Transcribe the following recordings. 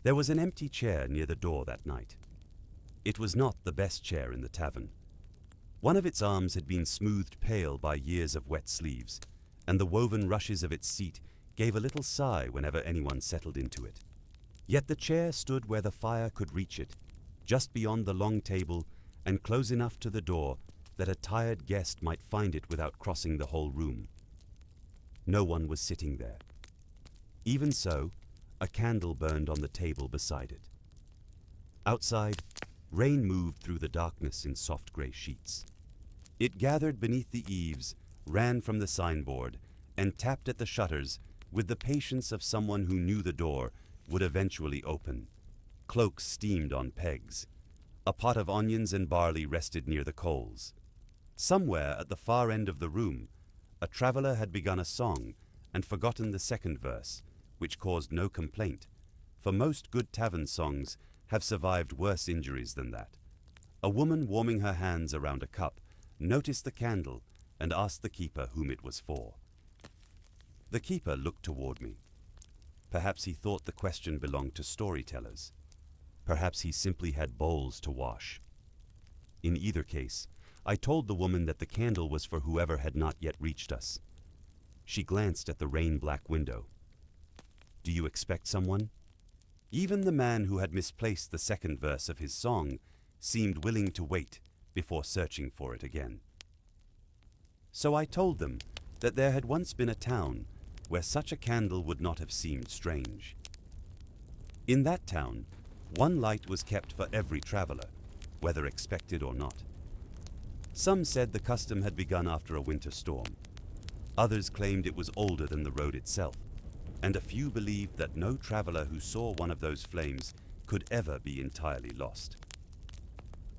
There was an empty chair near the door that night. It was not the best chair in the tavern. One of its arms had been smoothed pale by years of wet sleeves, and the woven rushes of its seat gave a little sigh whenever anyone settled into it. Yet the chair stood where the fire could reach it, just beyond the long table and close enough to the door that a tired guest might find it without crossing the whole room. No one was sitting there. Even so, a candle burned on the table beside it. Outside, rain moved through the darkness in soft gray sheets. It gathered beneath the eaves, ran from the signboard, and tapped at the shutters with the patience of someone who knew the door would eventually open. Cloaks steamed on pegs. A pot of onions and barley rested near the coals. Somewhere at the far end of the room, a traveler had begun a song and forgotten the second verse, which caused no complaint, for most good tavern songs have survived worse injuries than that. A woman warming her hands around a cup noticed the candle and asked the keeper whom it was for. The keeper looked toward me. Perhaps he thought the question belonged to storytellers. Perhaps he simply had bowls to wash. In either case, I told the woman that the candle was for whoever had not yet reached us. She glanced at the rain-black window. "Do you expect someone?" Even the man who had misplaced the second verse of his song seemed willing to wait before searching for it again. So I told them that there had once been a town where such a candle would not have seemed strange. In that town, one light was kept for every traveler, whether expected or not. Some said the custom had begun after a winter storm. Others claimed it was older than the road itself, and a few believed that no traveler who saw one of those flames could ever be entirely lost.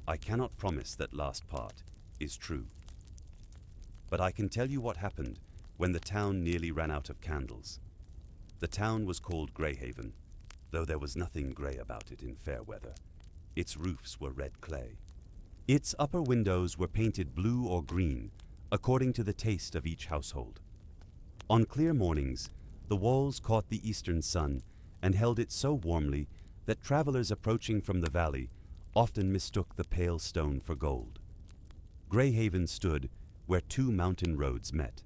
I cannot promise that last part is true. But I can tell you what happened when the town nearly ran out of candles. The town was called Greyhaven, though there was nothing grey about it in fair weather. Its roofs were red clay. Its upper windows were painted blue or green, according to the taste of each household. On clear mornings, the walls caught the eastern sun and held it so warmly that travelers approaching from the valley often mistook the pale stone for gold. Greyhaven stood where two mountain roads met.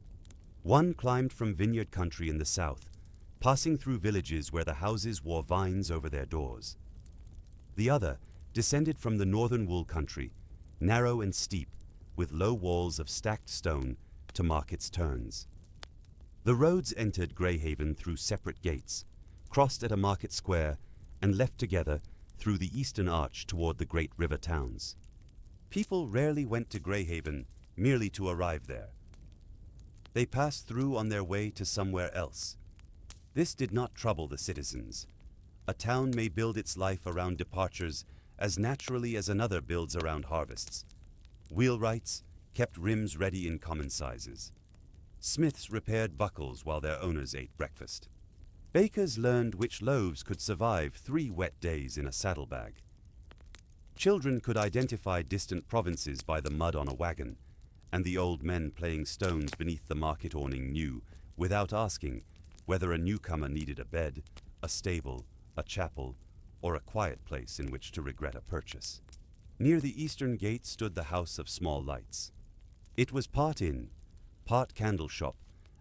One climbed from vineyard country in the south, passing through villages where the houses wore vines over their doors. The other descended from the northern wool country, narrow and steep, with low walls of stacked stone to mark its turns. The roads entered Greyhaven through separate gates, crossed at a market square, and left together through the eastern arch toward the great river towns. People rarely went to Greyhaven merely to arrive there. They passed through on their way to somewhere else. This did not trouble the citizens. A town may build its life around departures as naturally as another builds around harvests. Wheelwrights kept rims ready in common sizes. Smiths repaired buckles while their owners ate breakfast. Bakers learned which loaves could survive 3 wet days in a saddlebag. Children could identify distant provinces by the mud on a wagon, and the old men playing stones beneath the market awning knew, without asking, whether a newcomer needed a bed, a stable, a chapel, or a quiet place in which to regret a purchase. Near the eastern gate stood the House of Small Lights. It was part inn, part candle shop,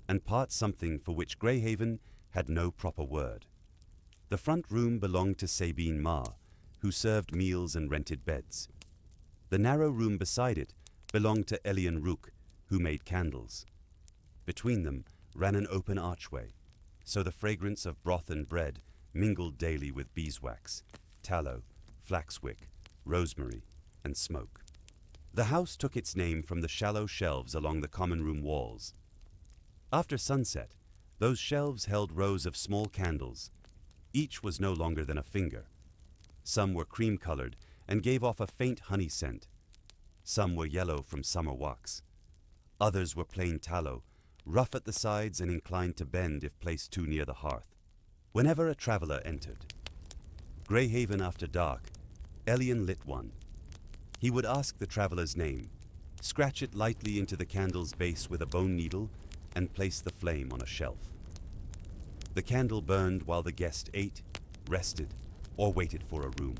and part something for which Greyhaven had no proper word. The front room belonged to Sabine Ma, who served meals and rented beds. The narrow room beside it belonged to Elian Rook, who made candles. Between them ran an open archway, so the fragrance of broth and bread mingled daily with beeswax, tallow, flaxwick, rosemary, and smoke. The house took its name from the shallow shelves along the common room walls. After sunset, those shelves held rows of small candles. Each was no longer than a finger. Some were cream-colored and gave off a faint honey scent. Some were yellow from summer wax. Others were plain tallow, rough at the sides and inclined to bend if placed too near the hearth. Whenever a traveler entered Greyhaven after dark, Elian lit one. He would ask the traveler's name, scratch it lightly into the candle's base with a bone needle, and place the flame on a shelf. The candle burned while the guest ate, rested, or waited for a room.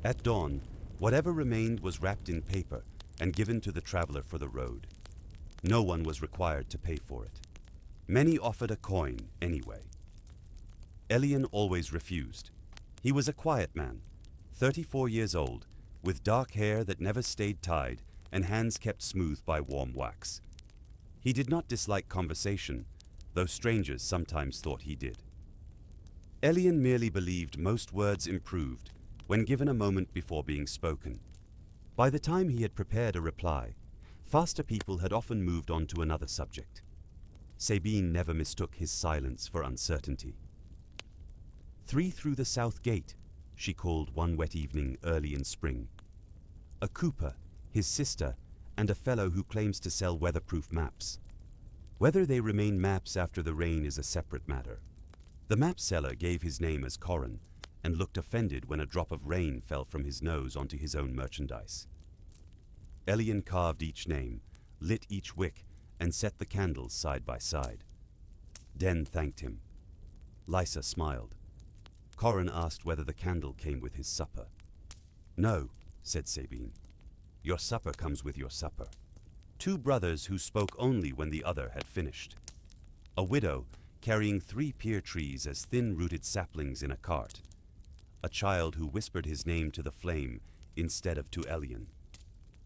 At dawn, whatever remained was wrapped in paper and given to the traveler for the road. No one was required to pay for it. Many offered a coin anyway. Elian always refused. He was a quiet man, 34 years old, with dark hair that never stayed tied and hands kept smooth by warm wax. He did not dislike conversation, though strangers sometimes thought he did. Elian merely believed most words improved when given a moment before being spoken. By the time he had prepared a reply, faster people had often moved on to another subject. Sabine never mistook his silence for uncertainty. "3 through the south gate," she called one wet evening early in spring. A cooper, his sister, and a fellow who claims to sell weatherproof maps. Whether they remain maps after the rain is a separate matter. The map seller gave his name as Corin and looked offended when a drop of rain fell from his nose onto his own merchandise. Elian carved each name, lit each wick, and set the candles side by side. Den thanked him. Lysa smiled. Corin asked whether the candle came with his supper. "No," said Sabine. "Your supper comes with your supper." Two brothers who spoke only when the other had finished. A widow carrying 3 pear trees as thin-rooted saplings in a cart. A child who whispered his name to the flame instead of to Elian.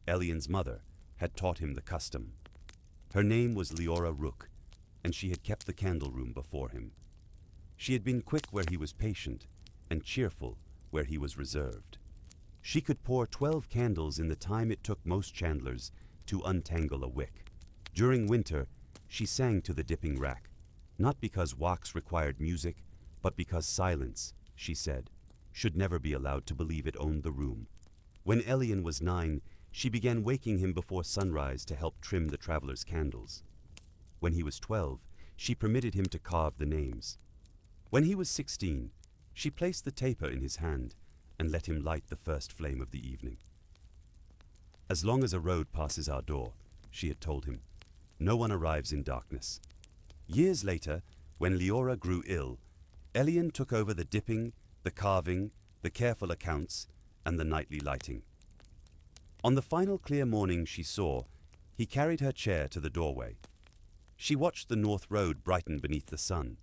Elian's mother had taught him the custom. Her name was Leora Rook, and she had kept the candle room before him. She had been quick where he was patient, and cheerful where he was reserved. She could pour 12 candles in the time it took most chandlers to untangle a wick. During winter, she sang to the dipping rack, not because wax required music, but because silence, she said, should never be allowed to believe it owned the room. When Elian was 9, she began waking him before sunrise to help trim the traveler's candles. When he was 12, she permitted him to carve the names. When he was 16, she placed the taper in his hand and let him light the first flame of the evening. "As long as a road passes our door," she had told him, "no one arrives in darkness." Years later, when Leora grew ill, Elian took over the dipping, the carving, the careful accounts, and the nightly lighting. On the final clear morning she saw, he carried her chair to the doorway. She watched the north road brighten beneath the sun.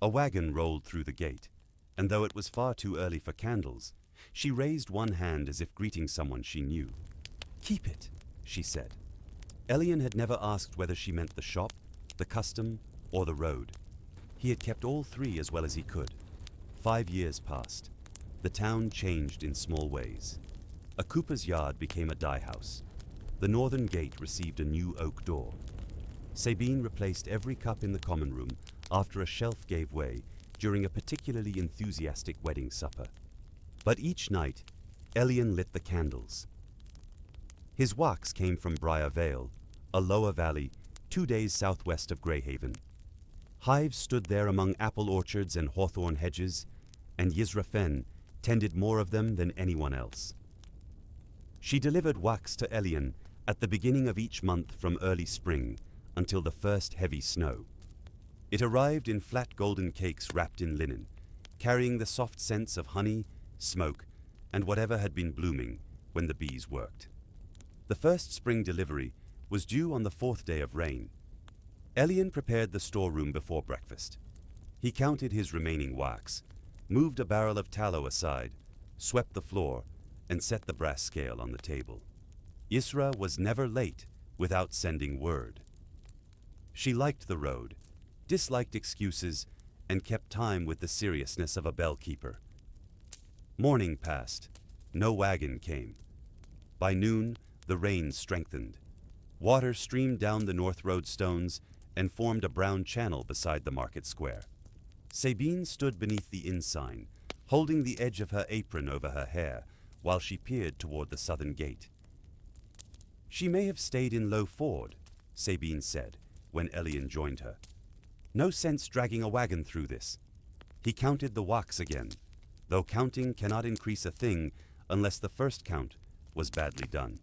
A wagon rolled through the gate, and though it was far too early for candles, she raised one hand as if greeting someone she knew. "Keep it," she said. Elian had never asked whether she meant the shop, the custom, or the road. He had kept all 3 as well as he could. 5 years passed. The town changed in small ways. A cooper's yard became a dye house. The northern gate received a new oak door. Sabine replaced every cup in the common room after a shelf gave way during a particularly enthusiastic wedding supper. But each night, Elian lit the candles. His wax came from Briar Vale, a lower valley 2 days southwest of Greyhaven. Hives stood there among apple orchards and hawthorn hedges, and Yisrafen tended more of them than anyone else. She delivered wax to Elian at the beginning of each month from early spring until the first heavy snow. It arrived in flat golden cakes wrapped in linen, carrying the soft scents of honey, smoke, and whatever had been blooming when the bees worked. The first spring delivery was due on the 4th day of rain. Elian prepared the storeroom before breakfast. He counted his remaining wax, moved a barrel of tallow aside, swept the floor, and set the brass scale on the table. Isra was never late without sending word. She liked the road, disliked excuses, and kept time with the seriousness of a bellkeeper. Morning passed. No wagon came. By noon, the rain strengthened. Water streamed down the North Road stones and formed a brown channel beside the market square. Sabine stood beneath the inn sign, holding the edge of her apron over her hair while she peered toward the southern gate. "She may have stayed in Low Ford," Sabine said when Elian joined her. "No sense dragging a wagon through this." He counted the wax again, though counting cannot increase a thing unless the first count was badly done.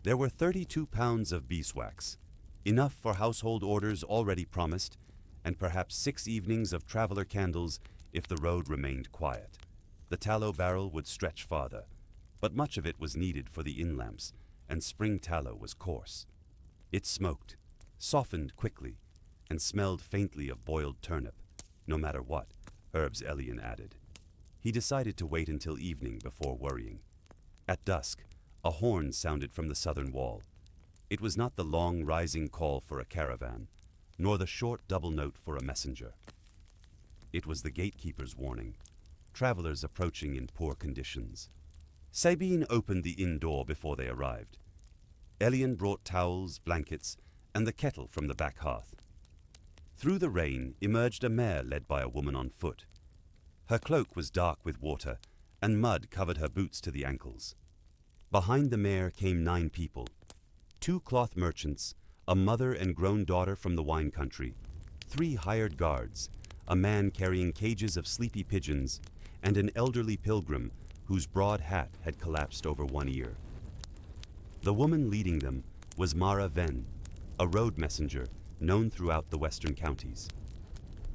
There were 32 pounds of beeswax, enough for household orders already promised, and perhaps 6 evenings of traveler candles if the road remained quiet. The tallow barrel would stretch farther, but much of it was needed for the inn lamps, and spring tallow was coarse. It smoked, softened quickly, and smelled faintly of boiled turnip, no matter what herbs Elian added. He decided to wait until evening before worrying. At dusk, a horn sounded from the southern wall. It was not the long, rising call for a caravan, nor the short double note for a messenger. It was the gatekeeper's warning, travelers approaching in poor conditions. Sabine opened the inn door before they arrived. Elian brought towels, blankets, and the kettle from the back hearth. Through the rain emerged a mare led by a woman on foot. Her cloak was dark with water, and mud covered her boots to the ankles. Behind the mare came 9 people, 2 cloth merchants, a mother and grown daughter from the wine country, 3 hired guards, a man carrying cages of sleepy pigeons, and an elderly pilgrim whose broad hat had collapsed over one ear. The woman leading them was Mara Ven, a road messenger known throughout the western counties.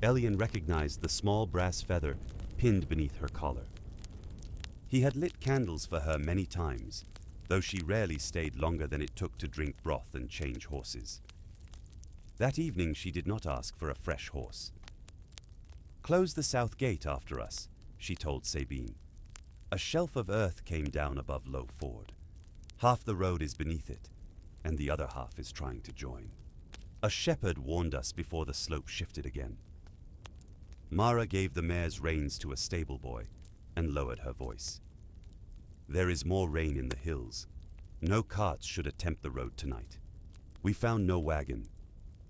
Elian recognized the small brass feather pinned beneath her collar. He had lit candles for her many times, though she rarely stayed longer than it took to drink broth and change horses. That evening she did not ask for a fresh horse. "Close the south gate after us," she told Sabine. "A shelf of earth came down above Low Ford. Half the road is beneath it, and the other half is trying to join. A shepherd warned us before the slope shifted again." Mara gave the mare's reins to a stable boy and lowered her voice. "There is more rain in the hills. No carts should attempt the road tonight. We found no wagon."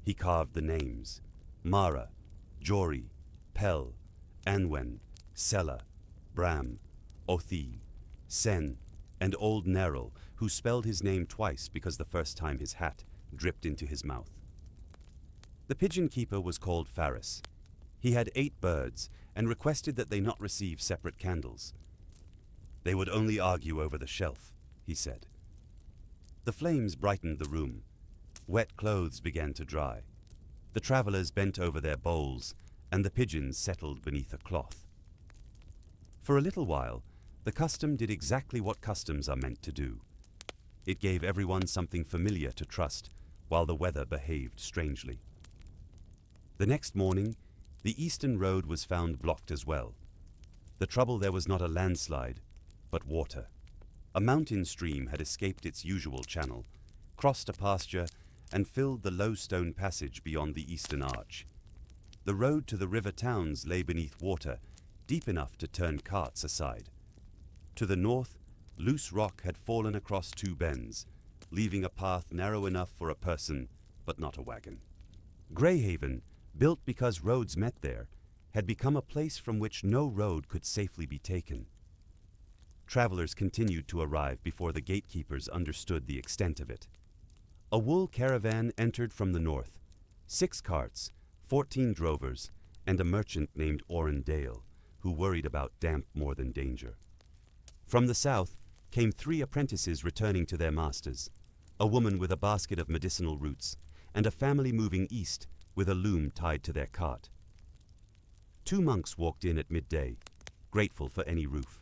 He carved the names: Mara, Jori, Pel, Anwen, Sela, Bram, Othi, Sen, and Old Neril, who spelled his name twice because the first time his hat dripped into his mouth. The pigeon keeper was called Faris. He had 8 birds and requested that they not receive separate candles. "They would only argue over the shelf," he said. The flames brightened the room. Wet clothes began to dry. The travelers bent over their bowls, and the pigeons settled beneath a cloth. For a little while, the custom did exactly what customs are meant to do. It gave everyone something familiar to trust, while the weather behaved strangely. The next morning, the eastern road was found blocked as well. The trouble there was not a landslide, but water. A mountain stream had escaped its usual channel, crossed a pasture, and filled the low stone passage beyond the eastern arch. The road to the river towns lay beneath water, deep enough to turn carts aside. To the north, loose rock had fallen across 2 bends, leaving a path narrow enough for a person, but not a wagon. Greyhaven, built because roads met there, had become a place from which no road could safely be taken. Travelers continued to arrive before the gatekeepers understood the extent of it. A wool caravan entered from the north, 6 carts, 14 drovers, and a merchant named Oren Dale, who worried about damp more than danger. From the south came 3 apprentices returning to their masters, a woman with a basket of medicinal roots, and a family moving east with a loom tied to their cart. 2 monks walked in at midday, grateful for any roof.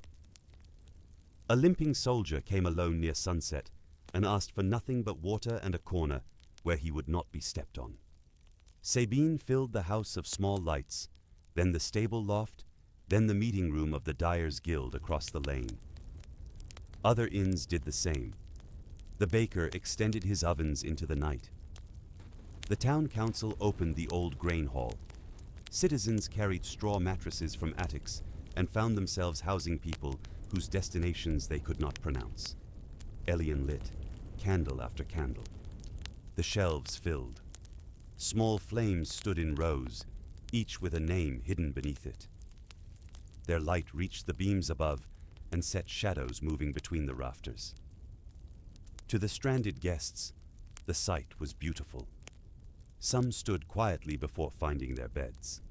A limping soldier came alone near sunset and asked for nothing but water and a corner where he would not be stepped on. Sabine filled the house of small lights, then the stable loft, then the meeting room of the Dyers' Guild across the lane. Other inns did the same. The baker extended his ovens into the night. The town council opened the old grain hall. Citizens carried straw mattresses from attics and found themselves housing people whose destinations they could not pronounce. Elian lit, candle after candle. The shelves filled. Small flames stood in rows, each with a name hidden beneath it. Their light reached the beams above and set shadows moving between the rafters. To the stranded guests, the sight was beautiful. Some stood quietly before finding their beds.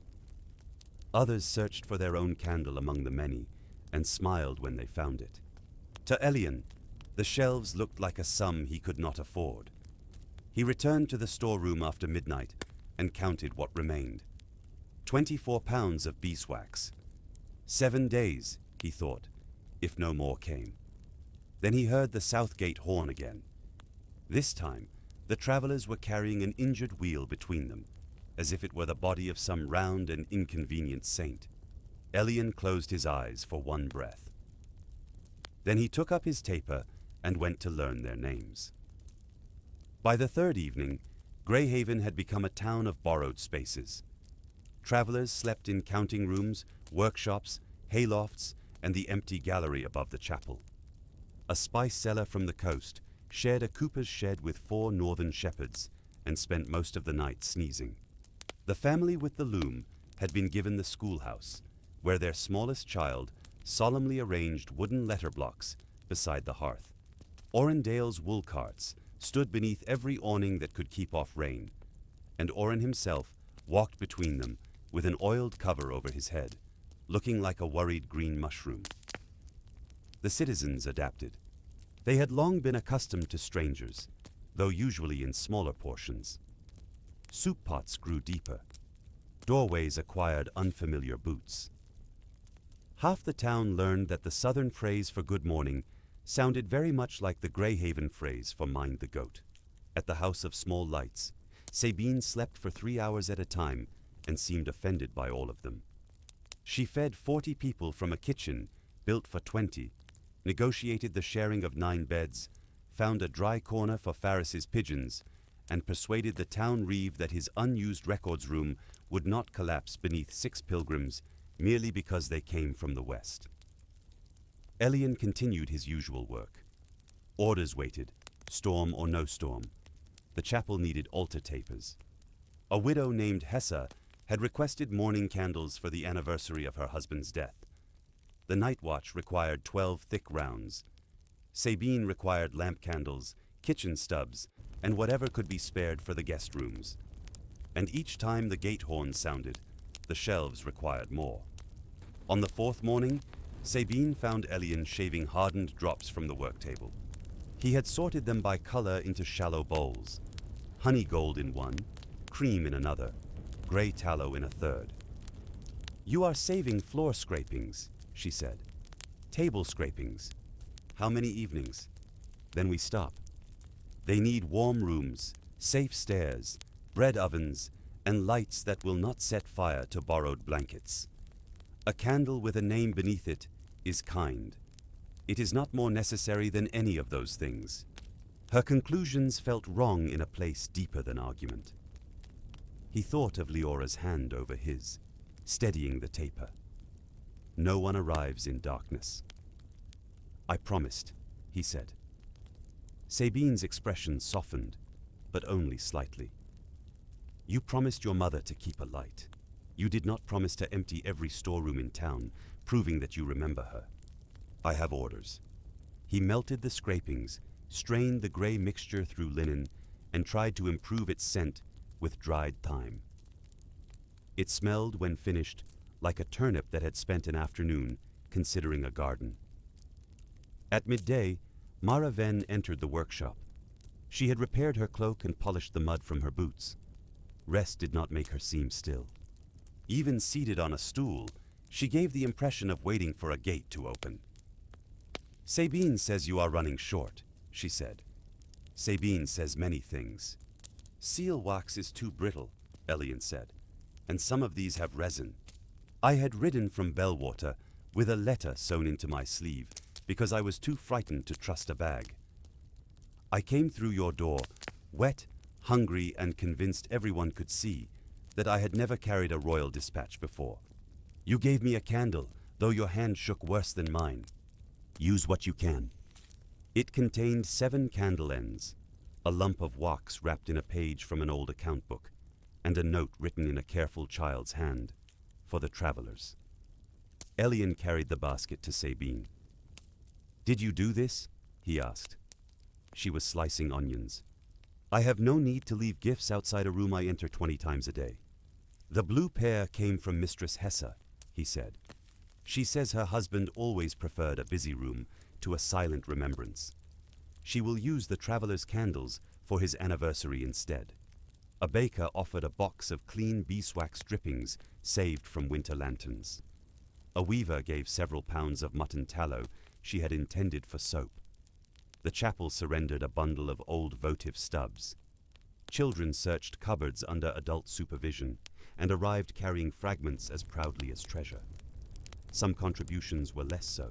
Others searched for their own candle among the many and smiled when they found it. To Elian, the shelves looked like a sum he could not afford. He returned to the storeroom after midnight and counted what remained. 24 pounds of beeswax. 7 days, he thought, if no more came. Then he heard the south gate horn again. This time, the travelers were carrying an injured wheel between them, as if it were the body of some round and inconvenient saint. Elian closed his eyes for one breath. Then he took up his taper and went to learn their names. By the third evening, Greyhaven had become a town of borrowed spaces. Travelers slept in counting rooms, workshops, haylofts, and the empty gallery above the chapel. A spice seller from the coast shared a cooper's shed with 4 northern shepherds and spent most of the night sneezing. The family with the loom had been given the schoolhouse, where their smallest child solemnly arranged wooden letter blocks beside the hearth. Orendale's wool carts stood beneath every awning that could keep off rain, and Oren himself walked between them with an oiled cover over his head, looking like a worried green mushroom. The citizens adapted. They had long been accustomed to strangers, though usually in smaller portions. Soup pots grew deeper. Doorways acquired unfamiliar boots. Half the town learned that the southern phrase for good morning sounded very much like the Greyhaven phrase for mind the goat. At the House of Small Lights, Sabine slept for 3 hours at a time and seemed offended by all of them. She fed 40 people from a kitchen built for 20, negotiated the sharing of 9 beds, found a dry corner for Farris's pigeons, and persuaded the town reeve that his unused records room would not collapse beneath 6 pilgrims merely because they came from the west. Elian continued his usual work. Orders waited, storm or no storm. The chapel needed altar tapers. A widow named Hessa had requested morning candles for the anniversary of her husband's death. The night watch required 12 thick rounds. Sabine required lamp candles, kitchen stubs, and whatever could be spared for the guest rooms. And each time the gate horn sounded, the shelves required more. On the 4th morning, Sabine found Elian shaving hardened drops from the work table. He had sorted them by color into shallow bowls. Honey gold in one, cream in another, gray tallow in a third. "You are saving floor scrapings," she said. "Table scrapings. How many evenings? Then we stop. They need warm rooms, safe stairs, bread ovens, and lights that will not set fire to borrowed blankets. A candle with a name beneath it is kind. It is not more necessary than any of those things." Her conclusions felt wrong in a place deeper than argument. He thought of Leora's hand over his, steadying the taper. No one arrives in darkness. "I promised," he said. Sabine's expression softened, but only slightly. "You promised your mother to keep a light. You did not promise to empty every storeroom in town, proving that you remember her. I have orders." He melted the scrapings, strained the gray mixture through linen, and tried to improve its scent with dried thyme. It smelled, when finished, like a turnip that had spent an afternoon considering a garden. At midday, Mara Ven entered the workshop. She had repaired her cloak and polished the mud from her boots. Rest did not make her seem still. Even seated on a stool, she gave the impression of waiting for a gate to open. "Sabine says you are running short," she said. "Sabine says many things." "Seal wax is too brittle," Elian said, "and some of these have resin. I had ridden from Bellwater with a letter sewn into my sleeve because I was too frightened to trust a bag. I came through your door, wet, hungry, and convinced everyone could see that I had never carried a royal dispatch before. You gave me a candle, though your hand shook worse than mine. Use what you can." It contained 7 candle ends, a lump of wax wrapped in a page from an old account book, and a note written in a careful child's hand, for the travelers. Elian carried the basket to Sabine. "Did you do this?" he asked. She was slicing onions. "I have no need to leave gifts outside a room I enter 20 times a day." "The blue pair came from Mistress Hessa," he said. "She says her husband always preferred a busy room to a silent remembrance. She will use the traveler's candles for his anniversary instead." A baker offered a box of clean beeswax drippings saved from winter lanterns. A weaver gave several pounds of mutton tallow she had intended for soap. The chapel surrendered a bundle of old votive stubs. Children searched cupboards under adult supervision and arrived carrying fragments as proudly as treasure. Some contributions were less so.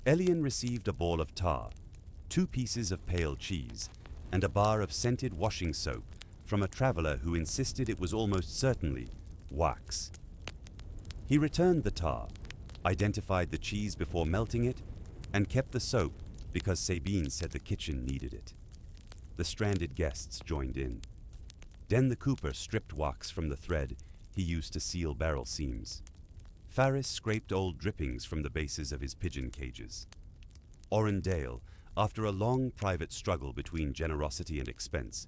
Elian received a ball of tar, 2 pieces of pale cheese, and a bar of scented washing soap from a traveler who insisted it was almost certainly wax. He returned the tar, identified the cheese before melting it, and kept the soap because Sabine said the kitchen needed it. The stranded guests joined in. Den the cooper stripped wax from the thread he used to seal barrel seams. Faris scraped old drippings from the bases of his pigeon cages. Orrin Dale, after a long private struggle between generosity and expense,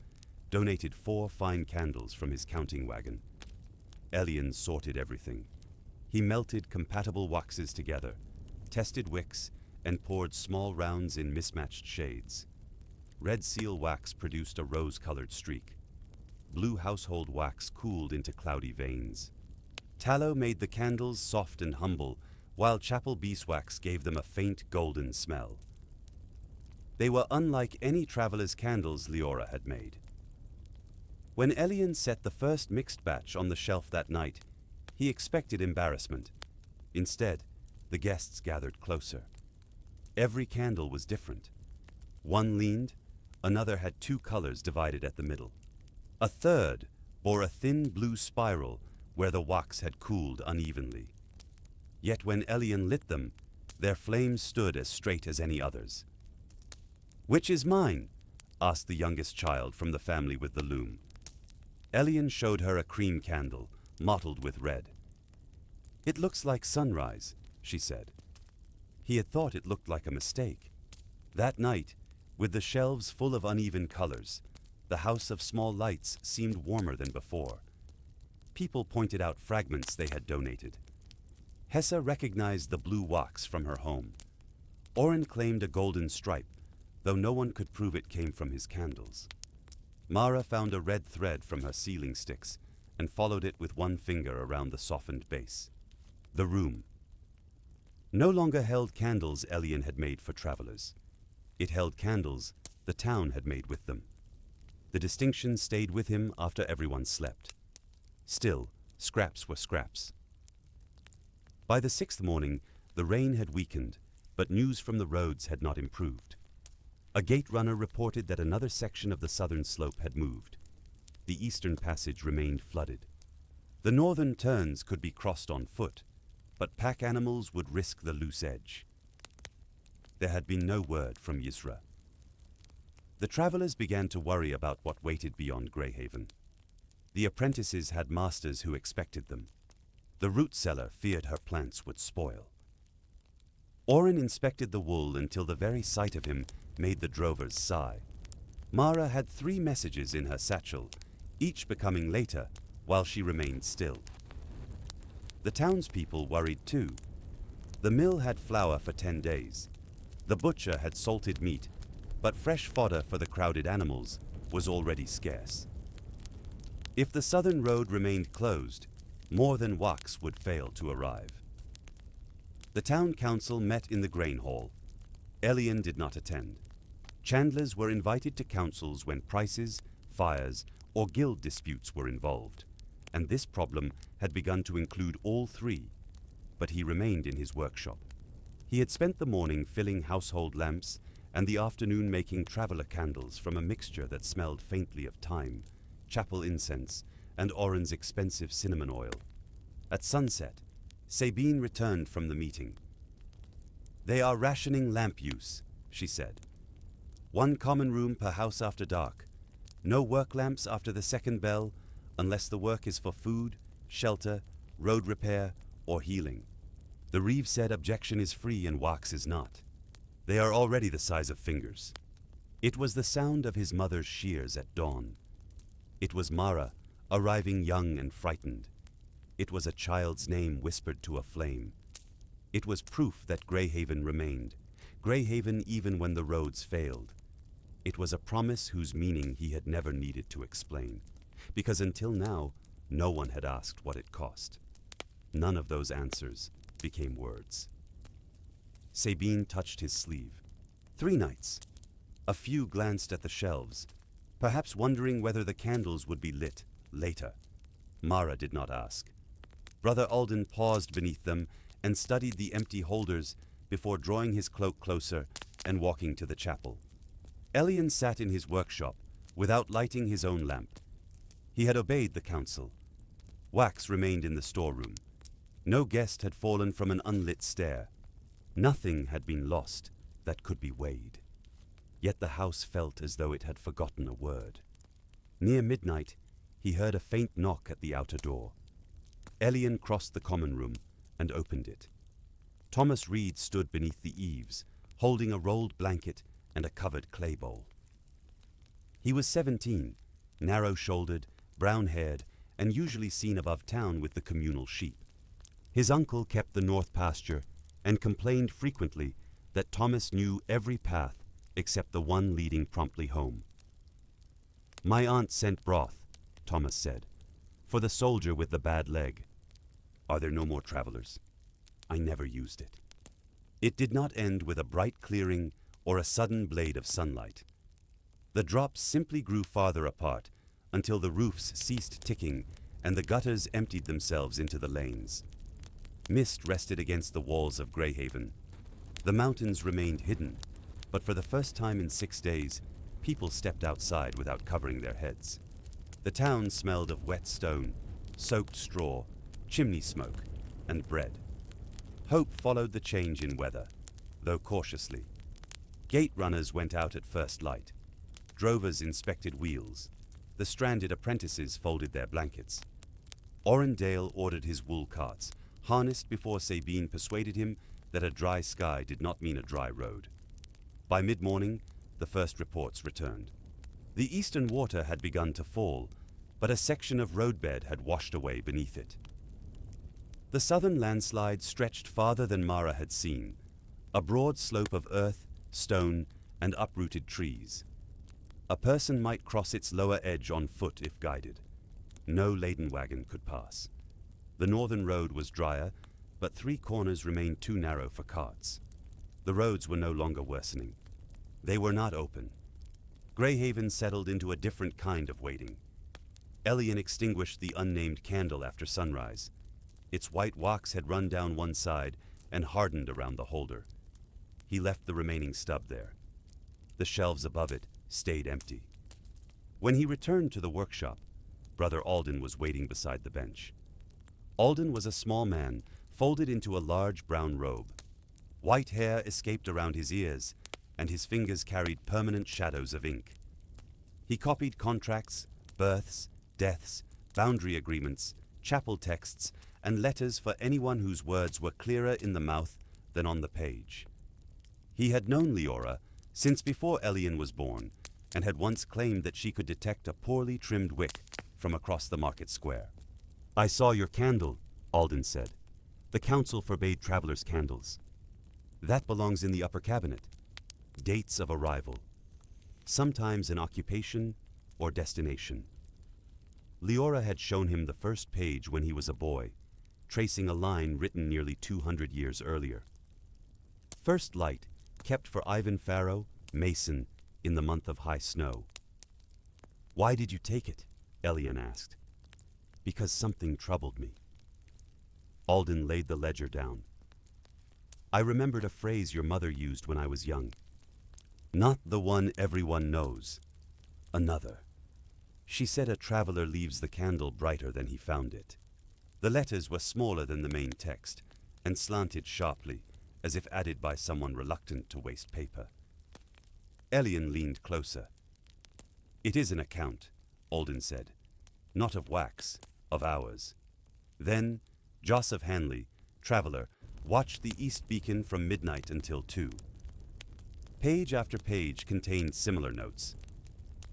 donated 4 fine candles from his counting wagon. Elian sorted everything. He melted compatible waxes together, tested wicks, and poured small rounds in mismatched shades. Red seal wax produced a rose-colored streak. Blue household wax cooled into cloudy veins. Tallow made the candles soft and humble, while chapel beeswax gave them a faint golden smell. They were unlike any traveler's candles Leora had made. When Elian set the first mixed batch on the shelf that night, he expected embarrassment. Instead, the guests gathered closer. Every candle was different. One leaned, another had 2 colors divided at the middle. A third bore a thin blue spiral where the wax had cooled unevenly. Yet when Elian lit them, their flames stood as straight as any others. "Which is mine?" asked the youngest child from the family with the loom. Elian showed her a cream candle, mottled with red. "It looks like sunrise," she said. He had thought it looked like a mistake. That night, with the shelves full of uneven colors, the house of small lights seemed warmer than before. People pointed out fragments they had donated. Hessa recognized the blue wax from her home. Orrin claimed a golden stripe, though no one could prove it came from his candles. Mara found a red thread from her sealing sticks and followed it with one finger around the softened base. The room no longer held candles Elian had made for travelers. It held candles the town had made with them. The distinction stayed with him after everyone slept. Still, scraps were scraps. By the 6th morning, the rain had weakened, but news from the roads had not improved. A gate runner reported that another section of the southern slope had moved. The eastern passage remained flooded. The northern turns could be crossed on foot, but pack animals would risk the loose edge. There had been no word from Yisra. The travelers began to worry about what waited beyond Greyhaven. The apprentices had masters who expected them. The root seller feared her plants would spoil. Orrin inspected the wool until the very sight of him made the drovers sigh. Mara had 3 messages in her satchel, each becoming later while she remained still. The townspeople worried too. The mill had flour for 10 days. The butcher had salted meat, but fresh fodder for the crowded animals was already scarce. If the southern road remained closed, more than wax would fail to arrive. The town council met in the grain hall. Elian did not attend. Chandlers were invited to councils when prices, fires, or guild disputes were involved, and this problem had begun to include all 3, but he remained in his workshop. He had spent the morning filling household lamps and the afternoon making traveler candles from a mixture that smelled faintly of thyme, chapel incense, and Orrin's expensive cinnamon oil. At sunset, Sabine returned from the meeting. "They are rationing lamp use," she said. "1 common room per house after dark. No work lamps after the 2nd bell, unless the work is for food, shelter, road repair, or healing. The Reeve said objection is free and wax is not. They are already the size of fingers." It was the sound of his mother's shears at dawn. It was Mara, arriving young and frightened. It was a child's name whispered to a flame. It was proof that Greyhaven remained, Greyhaven even when the roads failed. It was a promise whose meaning he had never needed to explain, because until now, no one had asked what it cost. None of those answers became words. Sabine touched his sleeve. 3 nights. A few glanced at the shelves, perhaps wondering whether the candles would be lit later. Mara did not ask. Brother Alden paused beneath them and studied the empty holders before drawing his cloak closer and walking to the chapel. Elian sat in his workshop without lighting his own lamp. He had obeyed the counsel. Wax remained in the storeroom. No guest had fallen from an unlit stair. Nothing had been lost that could be weighed. Yet the house felt as though it had forgotten a word. Near midnight, he heard a faint knock at the outer door. Elian crossed the common room and opened it. Thomas Reed stood beneath the eaves, holding a rolled blanket and a covered clay bowl. He was 17, narrow-shouldered, brown-haired, and usually seen above town with the communal sheep. His uncle kept the north pasture and complained frequently that Thomas knew every path except the one leading promptly home. "My aunt sent broth," Thomas said, "for the soldier with the bad leg. Are there no more travelers? I never used it." It did not end with a bright clearing or a sudden blade of sunlight. The drops simply grew farther apart until the roofs ceased ticking and the gutters emptied themselves into the lanes. Mist rested against the walls of Greyhaven. The mountains remained hidden, but for the first time in 6 days, people stepped outside without covering their heads. The town smelled of wet stone, soaked straw, chimney smoke, and bread. Hope followed the change in weather, though cautiously. Gate runners went out at first light. Drovers inspected wheels. The stranded apprentices folded their blankets. Orendale ordered his wool carts, harnessed before Sabine persuaded him that a dry sky did not mean a dry road. By mid-morning, the first reports returned. The eastern water had begun to fall, but a section of roadbed had washed away beneath it. The southern landslide stretched farther than Mara had seen, a broad slope of earth, stone, and uprooted trees. A person might cross its lower edge on foot if guided. No laden wagon could pass. The northern road was drier, but 3 corners remained too narrow for carts. The roads were no longer worsening. They were not open. Greyhaven settled into a different kind of waiting. Elian extinguished the unnamed candle after sunrise. Its white wax had run down one side and hardened around the holder. He left the remaining stub there. The shelves above it stayed empty. When he returned to the workshop, Brother Alden was waiting beside the bench. Alden was a small man, folded into a large brown robe. White hair escaped around his ears, and his fingers carried permanent shadows of ink. He copied contracts, births, deaths, boundary agreements, chapel texts, and letters for anyone whose words were clearer in the mouth than on the page. He had known Leora since before Elian was born, and had once claimed that she could detect a poorly trimmed wick from across the market square. "I saw your candle," Alden said. "The council forbade travelers' candles. That belongs in the upper cabinet. Dates of arrival. Sometimes an occupation or destination." Leora had shown him the first page when he was a boy, tracing a line written nearly 200 years earlier. First light, kept for Ivan Farrow, mason, in the month of high snow. "Why did you take it?" Elian asked. "Because something troubled me." Alden laid the ledger down. "I remembered a phrase your mother used when I was young. Not the one everyone knows. Another. She said a traveler leaves the candle brighter than he found it." The letters were smaller than the main text and slanted sharply, as if added by someone reluctant to waste paper. Elian leaned closer. "It is an account," Alden said. "Not of Wax, of ours." Then, Joseph Hanley, traveler, watched the east beacon from midnight until 2. Page after page contained similar notes.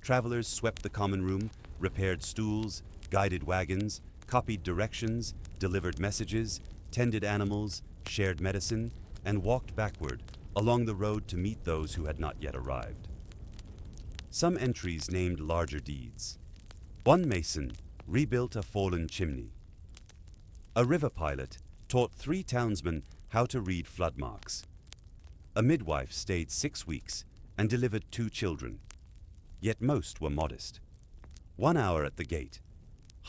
Travelers swept the common room, repaired stools, guided wagons, copied directions, delivered messages, tended animals, shared medicine, and walked backward along the road to meet those who had not yet arrived. Some entries named larger deeds. One mason rebuilt a fallen chimney. A river pilot taught 3 townsmen how to read flood marks. A midwife stayed 6 weeks and delivered 2 children, yet most were modest. 1 hour at the gate,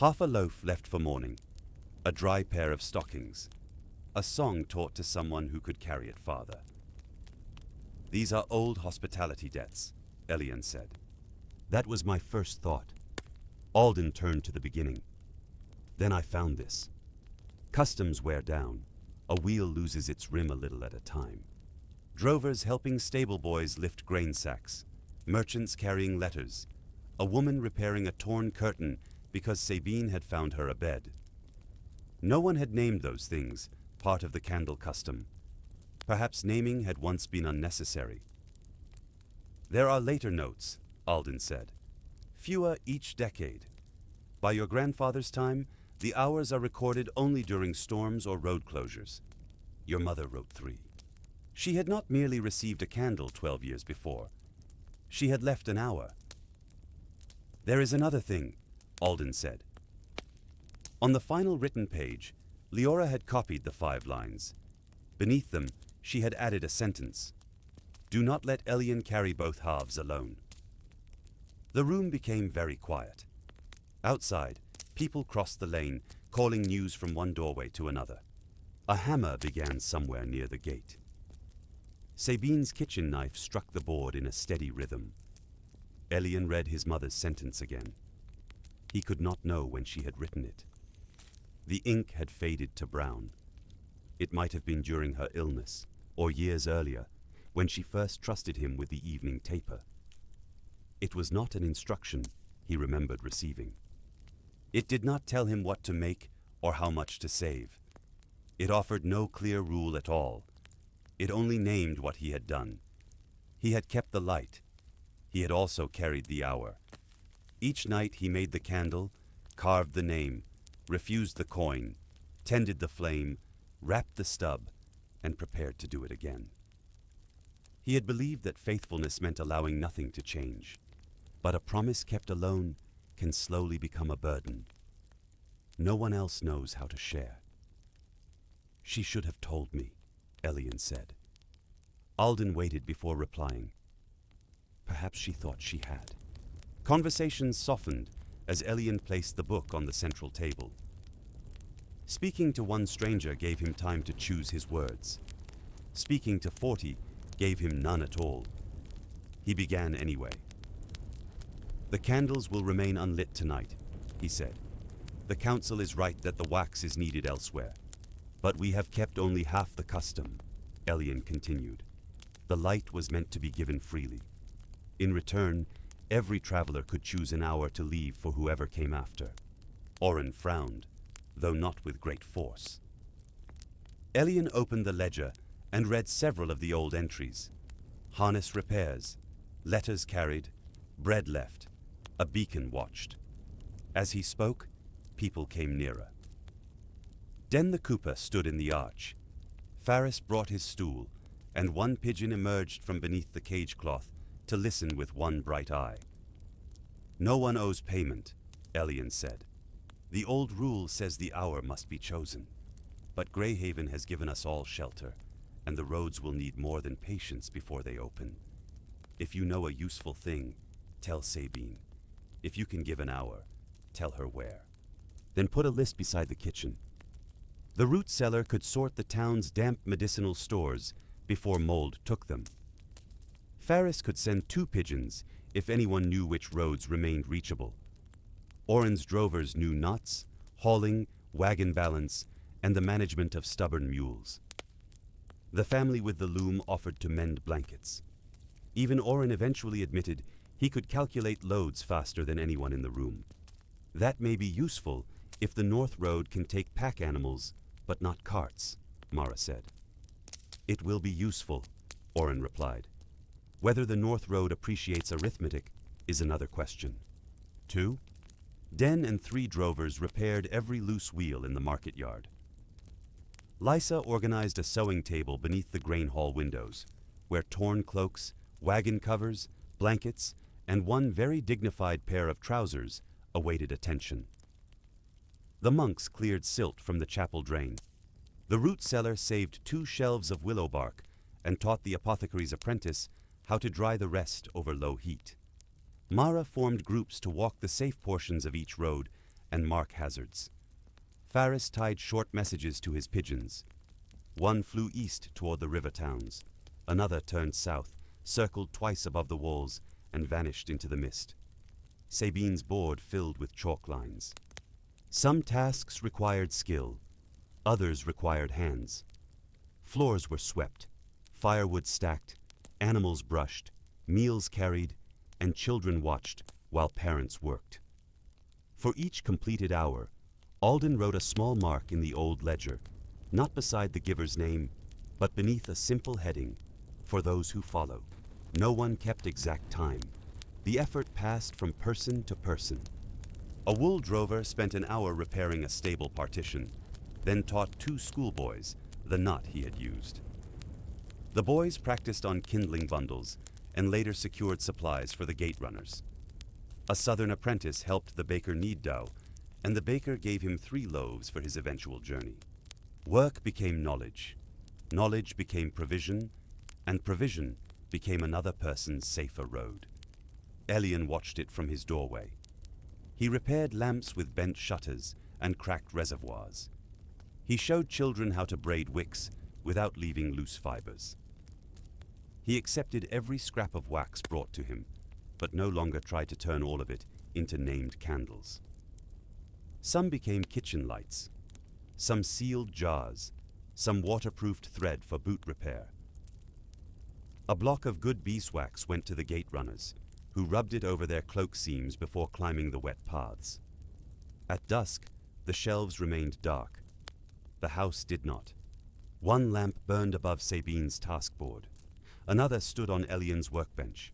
half a loaf left for morning, a dry pair of stockings, a song taught to someone who could carry it farther. These are old hospitality debts, Elian said. That was my first thought. Alden turned to the beginning. Then I found this. Customs wear down. A wheel loses its rim a little at a time. Drovers helping stable boys lift grain sacks. Merchants carrying letters. A woman repairing a torn curtain because Sabine had found her a bed. No one had named those things, part of the candle custom. Perhaps naming had once been unnecessary. There are later notes, Alden said. Fewer each decade. By your grandfather's time, the hours are recorded only during storms or road closures. Your mother wrote 3. She had not merely received a candle 12 years before. She had left an hour. There is another thing, Alden said. On the final written page, Leora had copied the 5 lines. Beneath them, she had added a sentence. Do not let Elian carry both halves alone. The room became very quiet. Outside, people crossed the lane, calling news from one doorway to another. A hammer began somewhere near the gate. Sabine's kitchen knife struck the board in a steady rhythm. Elian read his mother's sentence again. He could not know when she had written it. The ink had faded to brown. It might have been during her illness, or years earlier, when she first trusted him with the evening taper. It was not an instruction he remembered receiving. It did not tell him what to make or how much to save. It offered no clear rule at all. It only named what he had done. He had kept the light. He had also carried the hour. Each night he made the candle, carved the name, refused the coin, tended the flame, wrapped the stub, and prepared to do it again. He had believed that faithfulness meant allowing nothing to change. But a promise kept alone can slowly become a burden. No one else knows how to share. She should have told me, Elian said. Alden waited before replying. Perhaps she thought she had. Conversations softened as Elian placed the book on the central table. Speaking to one stranger gave him time to choose his words. Speaking to 40 gave him none at all. He began anyway. The candles will remain unlit tonight, he said. The council is right that the wax is needed elsewhere. But we have kept only half the custom, Elian continued. The light was meant to be given freely. In return, every traveler could choose an hour to leave for whoever came after. Oren frowned, though not with great force. Elian opened the ledger and read several of the old entries. Harness repairs, letters carried, bread left, a beacon watched. As he spoke, people came nearer. Den the Cooper stood in the arch. Faris brought his stool, and one pigeon emerged from beneath the cage cloth to listen with one bright eye. No one owes payment, Elian said. The old rule says the hour must be chosen. But Greyhaven has given us all shelter, and the roads will need more than patience before they open. If you know a useful thing, tell Sabine. If you can give an hour, tell her where. Then put a list beside the kitchen. The root cellar could sort the town's damp medicinal stores before mold took them. Faris could send 2 pigeons if anyone knew which roads remained reachable. Oren's drovers knew knots, hauling, wagon balance, and the management of stubborn mules. The family with the loom offered to mend blankets. Even Oren eventually admitted he could calculate loads faster than anyone in the room. That may be useful if the North Road can take pack animals, but not carts, Mara said. It will be useful, Oren replied. Whether the North Road appreciates arithmetic is another question. 2. Den and 3 drovers repaired every loose wheel in the market yard. Lysa organized a sewing table beneath the grain hall windows, where torn cloaks, wagon covers, blankets, and one very dignified pair of trousers awaited attention. The monks cleared silt from the chapel drain. The root cellar saved 2 shelves of willow bark and taught the apothecary's apprentice how to dry the rest over low heat. Mara formed groups to walk the safe portions of each road and mark hazards. Faris tied short messages to his pigeons. One flew east toward the river towns. Another turned south, circled twice above the walls, and vanished into the mist. Sabine's board filled with chalk lines. Some tasks required skill, others required hands. Floors were swept, firewood stacked, animals brushed, meals carried, and children watched while parents worked. For each completed hour, Alden wrote a small mark in the old ledger, not beside the giver's name, but beneath a simple heading, "For those who follow." No one kept exact time. The effort passed from person to person. A wool drover spent an hour repairing a stable partition, then taught 2 schoolboys the knot he had used. The boys practiced on kindling bundles and later secured supplies for the gate runners. A southern apprentice helped the baker knead dough, and the baker gave him 3 loaves for his eventual journey. Work became knowledge. Knowledge became provision, and provision became another person's safer road. Elian watched it from his doorway. He repaired lamps with bent shutters and cracked reservoirs. He showed children how to braid wicks without leaving loose fibers. He accepted every scrap of wax brought to him, but no longer tried to turn all of it into named candles. Some became kitchen lights, some sealed jars, some waterproofed thread for boot repair. A block of good beeswax went to the gate runners, who rubbed it over their cloak seams before climbing the wet paths. At dusk, the shelves remained dark. The house did not. One lamp burned above Sabine's taskboard. Another stood on Elian's workbench.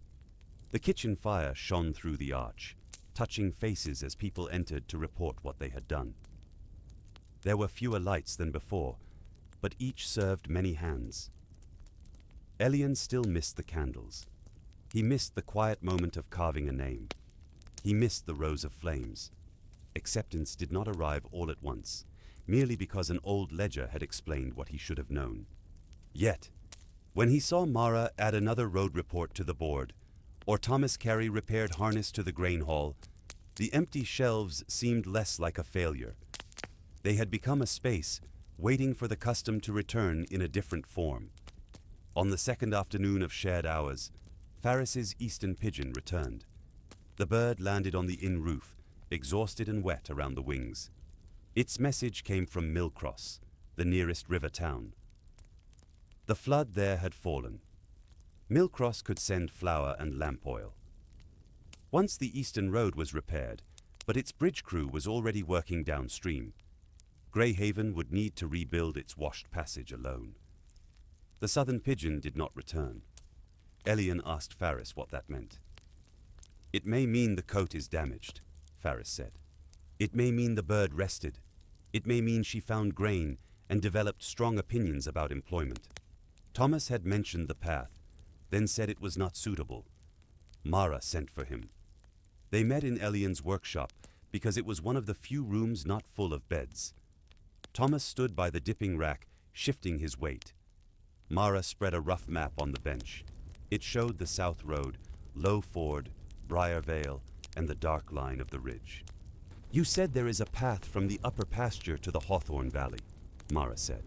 The kitchen fire shone through the arch, touching faces as people entered to report what they had done. There were fewer lights than before, but each served many hands. Elian still missed the candles. He missed the quiet moment of carving a name. He missed the rows of flames. Acceptance did not arrive all at once, merely because an old ledger had explained what he should have known. Yet, when he saw Mara add another road report to the board, or Thomas Carey repaired harness to the grain hall, the empty shelves seemed less like a failure. They had become a space waiting for the custom to return in a different form. On the second afternoon of shared hours, Faris's eastern pigeon returned. The bird landed on the inn roof, exhausted and wet around the wings. Its message came from Millcross, the nearest river town. The flood there had fallen. Millcross could send flour and lamp oil. Once the eastern road was repaired, but its bridge crew was already working downstream. Greyhaven would need to rebuild its washed passage alone. The southern pigeon did not return. Elian asked Faris what that meant. "It may mean the coat is damaged," Faris said. "It may mean the bird rested. It may mean she found grain and developed strong opinions about employment. Thomas had mentioned the path, then said it was not suitable. Mara sent for him. They met in Elian's workshop because it was one of the few rooms not full of beds. Thomas stood by the dipping rack, shifting his weight. Mara spread a rough map on the bench. It showed the south road, Low Ford, Briar Vale, and the dark line of the ridge. "You said there is a path from the upper pasture to the Hawthorne Valley," Mara said.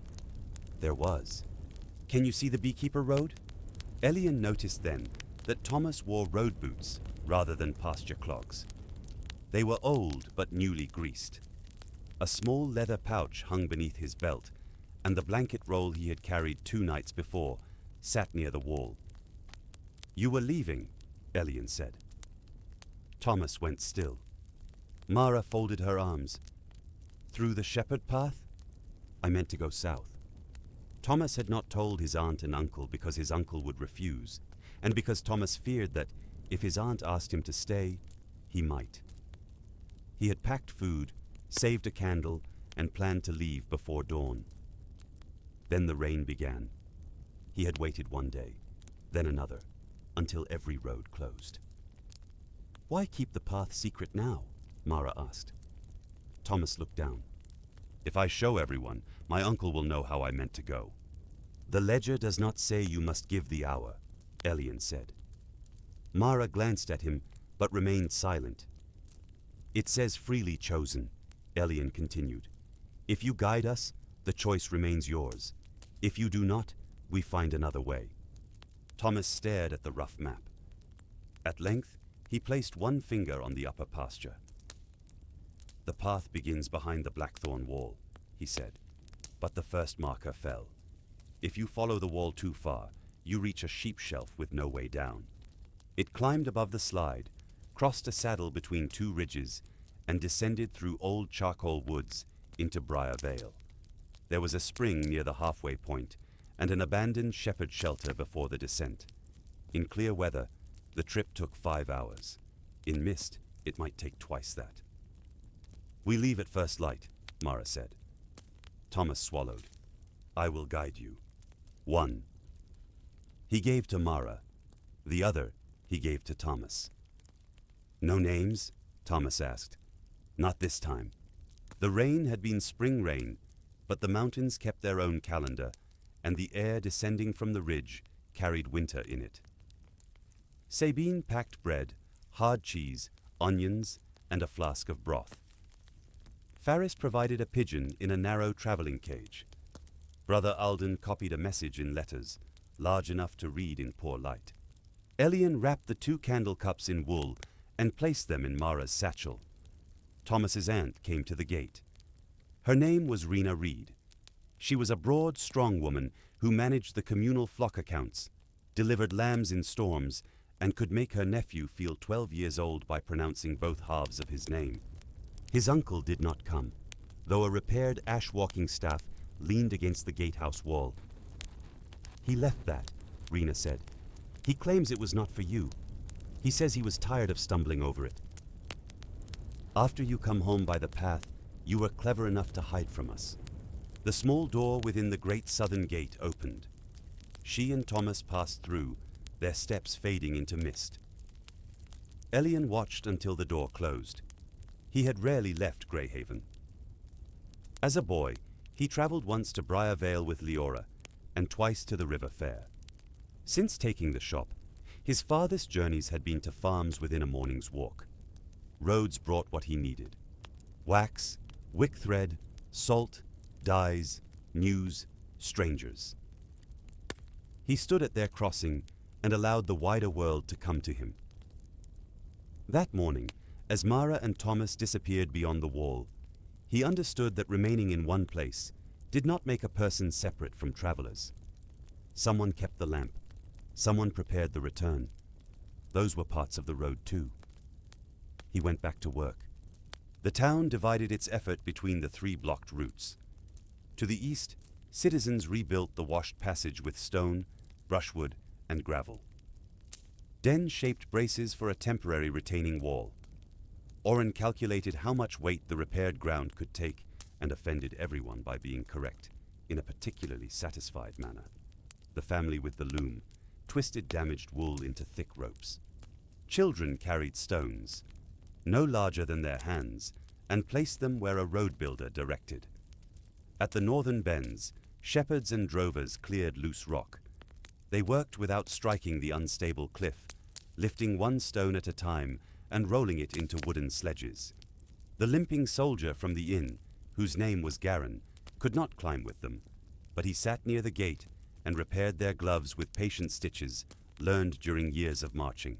There was. "Can you see the Beekeeper Road?" Elian noticed then that Thomas wore road boots rather than pasture clogs. They were old but newly greased. A small leather pouch hung beneath his belt, and the blanket roll he had carried 2 nights before sat near the wall. "You were leaving," Elian said. Thomas went still. Mara folded her arms. "Through the shepherd path? I meant to go south." Thomas had not told his aunt and uncle because his uncle would refuse, and because Thomas feared that, if his aunt asked him to stay, he might. He had packed food, saved a candle, and planned to leave before dawn. Then the rain began. He had waited 1 day, then another, until every road closed. "Why keep the path secret now?" Mara asked. Thomas looked down. "If I show everyone, My uncle will know how I meant to go." "The ledger does not say you must give the hour," Elian said. Mara glanced at him, but remained silent. "It says freely chosen," Elian continued. "If you guide us, the choice remains yours. If you do not, we find another way." Thomas stared at the rough map. At length, he placed one finger on the upper pasture. "The path begins behind the blackthorn wall," he said, "but the first marker fell. If you follow the wall too far, you reach a sheep shelf with no way down." It climbed above the slide, crossed a saddle between two ridges, and descended through old charcoal woods into Briar Vale. There was a spring near the halfway point, and an abandoned shepherd shelter before the descent. In clear weather, the trip took 5 hours. In mist, it might take twice that. "We leave at first light," Mara said. Thomas swallowed. "I will guide you." "One." He gave to Mara. The other he gave to Thomas. "No names?" Thomas asked. "Not this time." The rain had been spring rain, but the mountains kept their own calendar, and the air descending from the ridge carried winter in it. Sabine packed bread, hard cheese, onions, and a flask of broth. Faris provided a pigeon in a narrow traveling cage. Brother Alden copied a message in letters, large enough to read in poor light. Elian wrapped the 2 candle cups in wool and placed them in Mara's satchel. Thomas's aunt came to the gate. Her name was Rena Reed. She was a broad, strong woman who managed the communal flock accounts, delivered lambs in storms, and could make her nephew feel 12 years old by pronouncing both halves of his name. His uncle did not come, though a repaired ash walking staff leaned against the gatehouse wall. "He left that," Rena said. "He claims it was not for you. He says he was tired of stumbling over it. After you come home by the path, you were clever enough to hide from us." The small door within the great southern gate opened. She and Thomas passed through, their steps fading into mist. Elian watched until the door closed. He had rarely left Greyhaven. As a boy, he traveled once to Briar Vale with Leora, and twice to the river fair. Since taking the shop, his farthest journeys had been to farms within a morning's walk. Roads brought what he needed: wax, wick thread, salt, dyes, news, strangers. He stood at their crossing and allowed the wider world to come to him. That morning, as Mara and Thomas disappeared beyond the wall, he understood that remaining in one place did not make a person separate from travelers. Someone kept the lamp. Someone prepared the return. Those were parts of the road too. He went back to work. The town divided its effort between the 3 blocked routes. To the east, citizens rebuilt the washed passage with stone, brushwood, and gravel. Den shaped braces for a temporary retaining wall. Oren calculated how much weight the repaired ground could take and offended everyone by being correct, in a particularly satisfied manner. The family with the loom twisted damaged wool into thick ropes. Children carried stones, no larger than their hands, and placed them where a road builder directed. At the northern bends, shepherds and drovers cleared loose rock. They worked without striking the unstable cliff, lifting one stone at a time and rolling it into wooden sledges. The limping soldier from the inn, whose name was Garin, could not climb with them, but he sat near the gate and repaired their gloves with patient stitches learned during years of marching.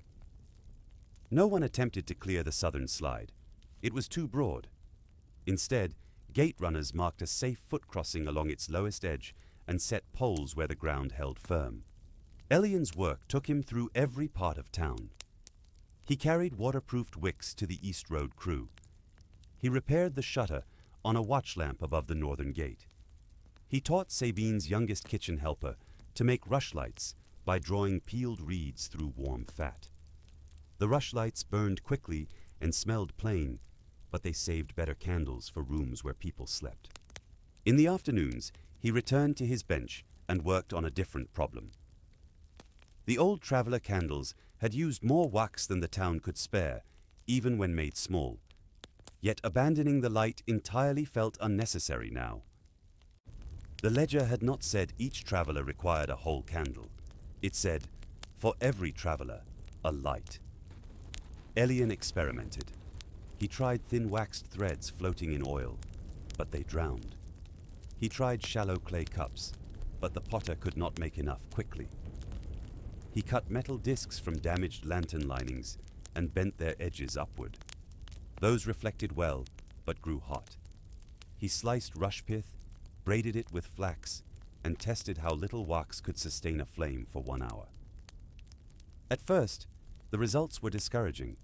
No one attempted to clear the southern slide. It was too broad. Instead, gate runners marked a safe foot crossing along its lowest edge and set poles where the ground held firm. Elian's work took him through every part of town. He carried waterproofed wicks to the East Road crew. He repaired the shutter on a watch lamp above the northern gate. He taught Sabine's youngest kitchen helper to make rushlights by drawing peeled reeds through warm fat. The rushlights burned quickly and smelled plain, but they saved better candles for rooms where people slept. In the afternoons, he returned to his bench and worked on a different problem. The old traveler candles had used more wax than the town could spare, even when made small. Yet abandoning the light entirely felt unnecessary now. The ledger had not said each traveler required a whole candle. It said, for every traveler, a light. Elian experimented. He tried thin waxed threads floating in oil, but they drowned. He tried shallow clay cups, but the potter could not make enough quickly. He cut metal discs from damaged lantern linings and bent their edges upward. Those reflected well, but grew hot. He sliced rush pith, braided it with flax, and tested how little wax could sustain a flame for 1 hour. At first, the results were discouraging.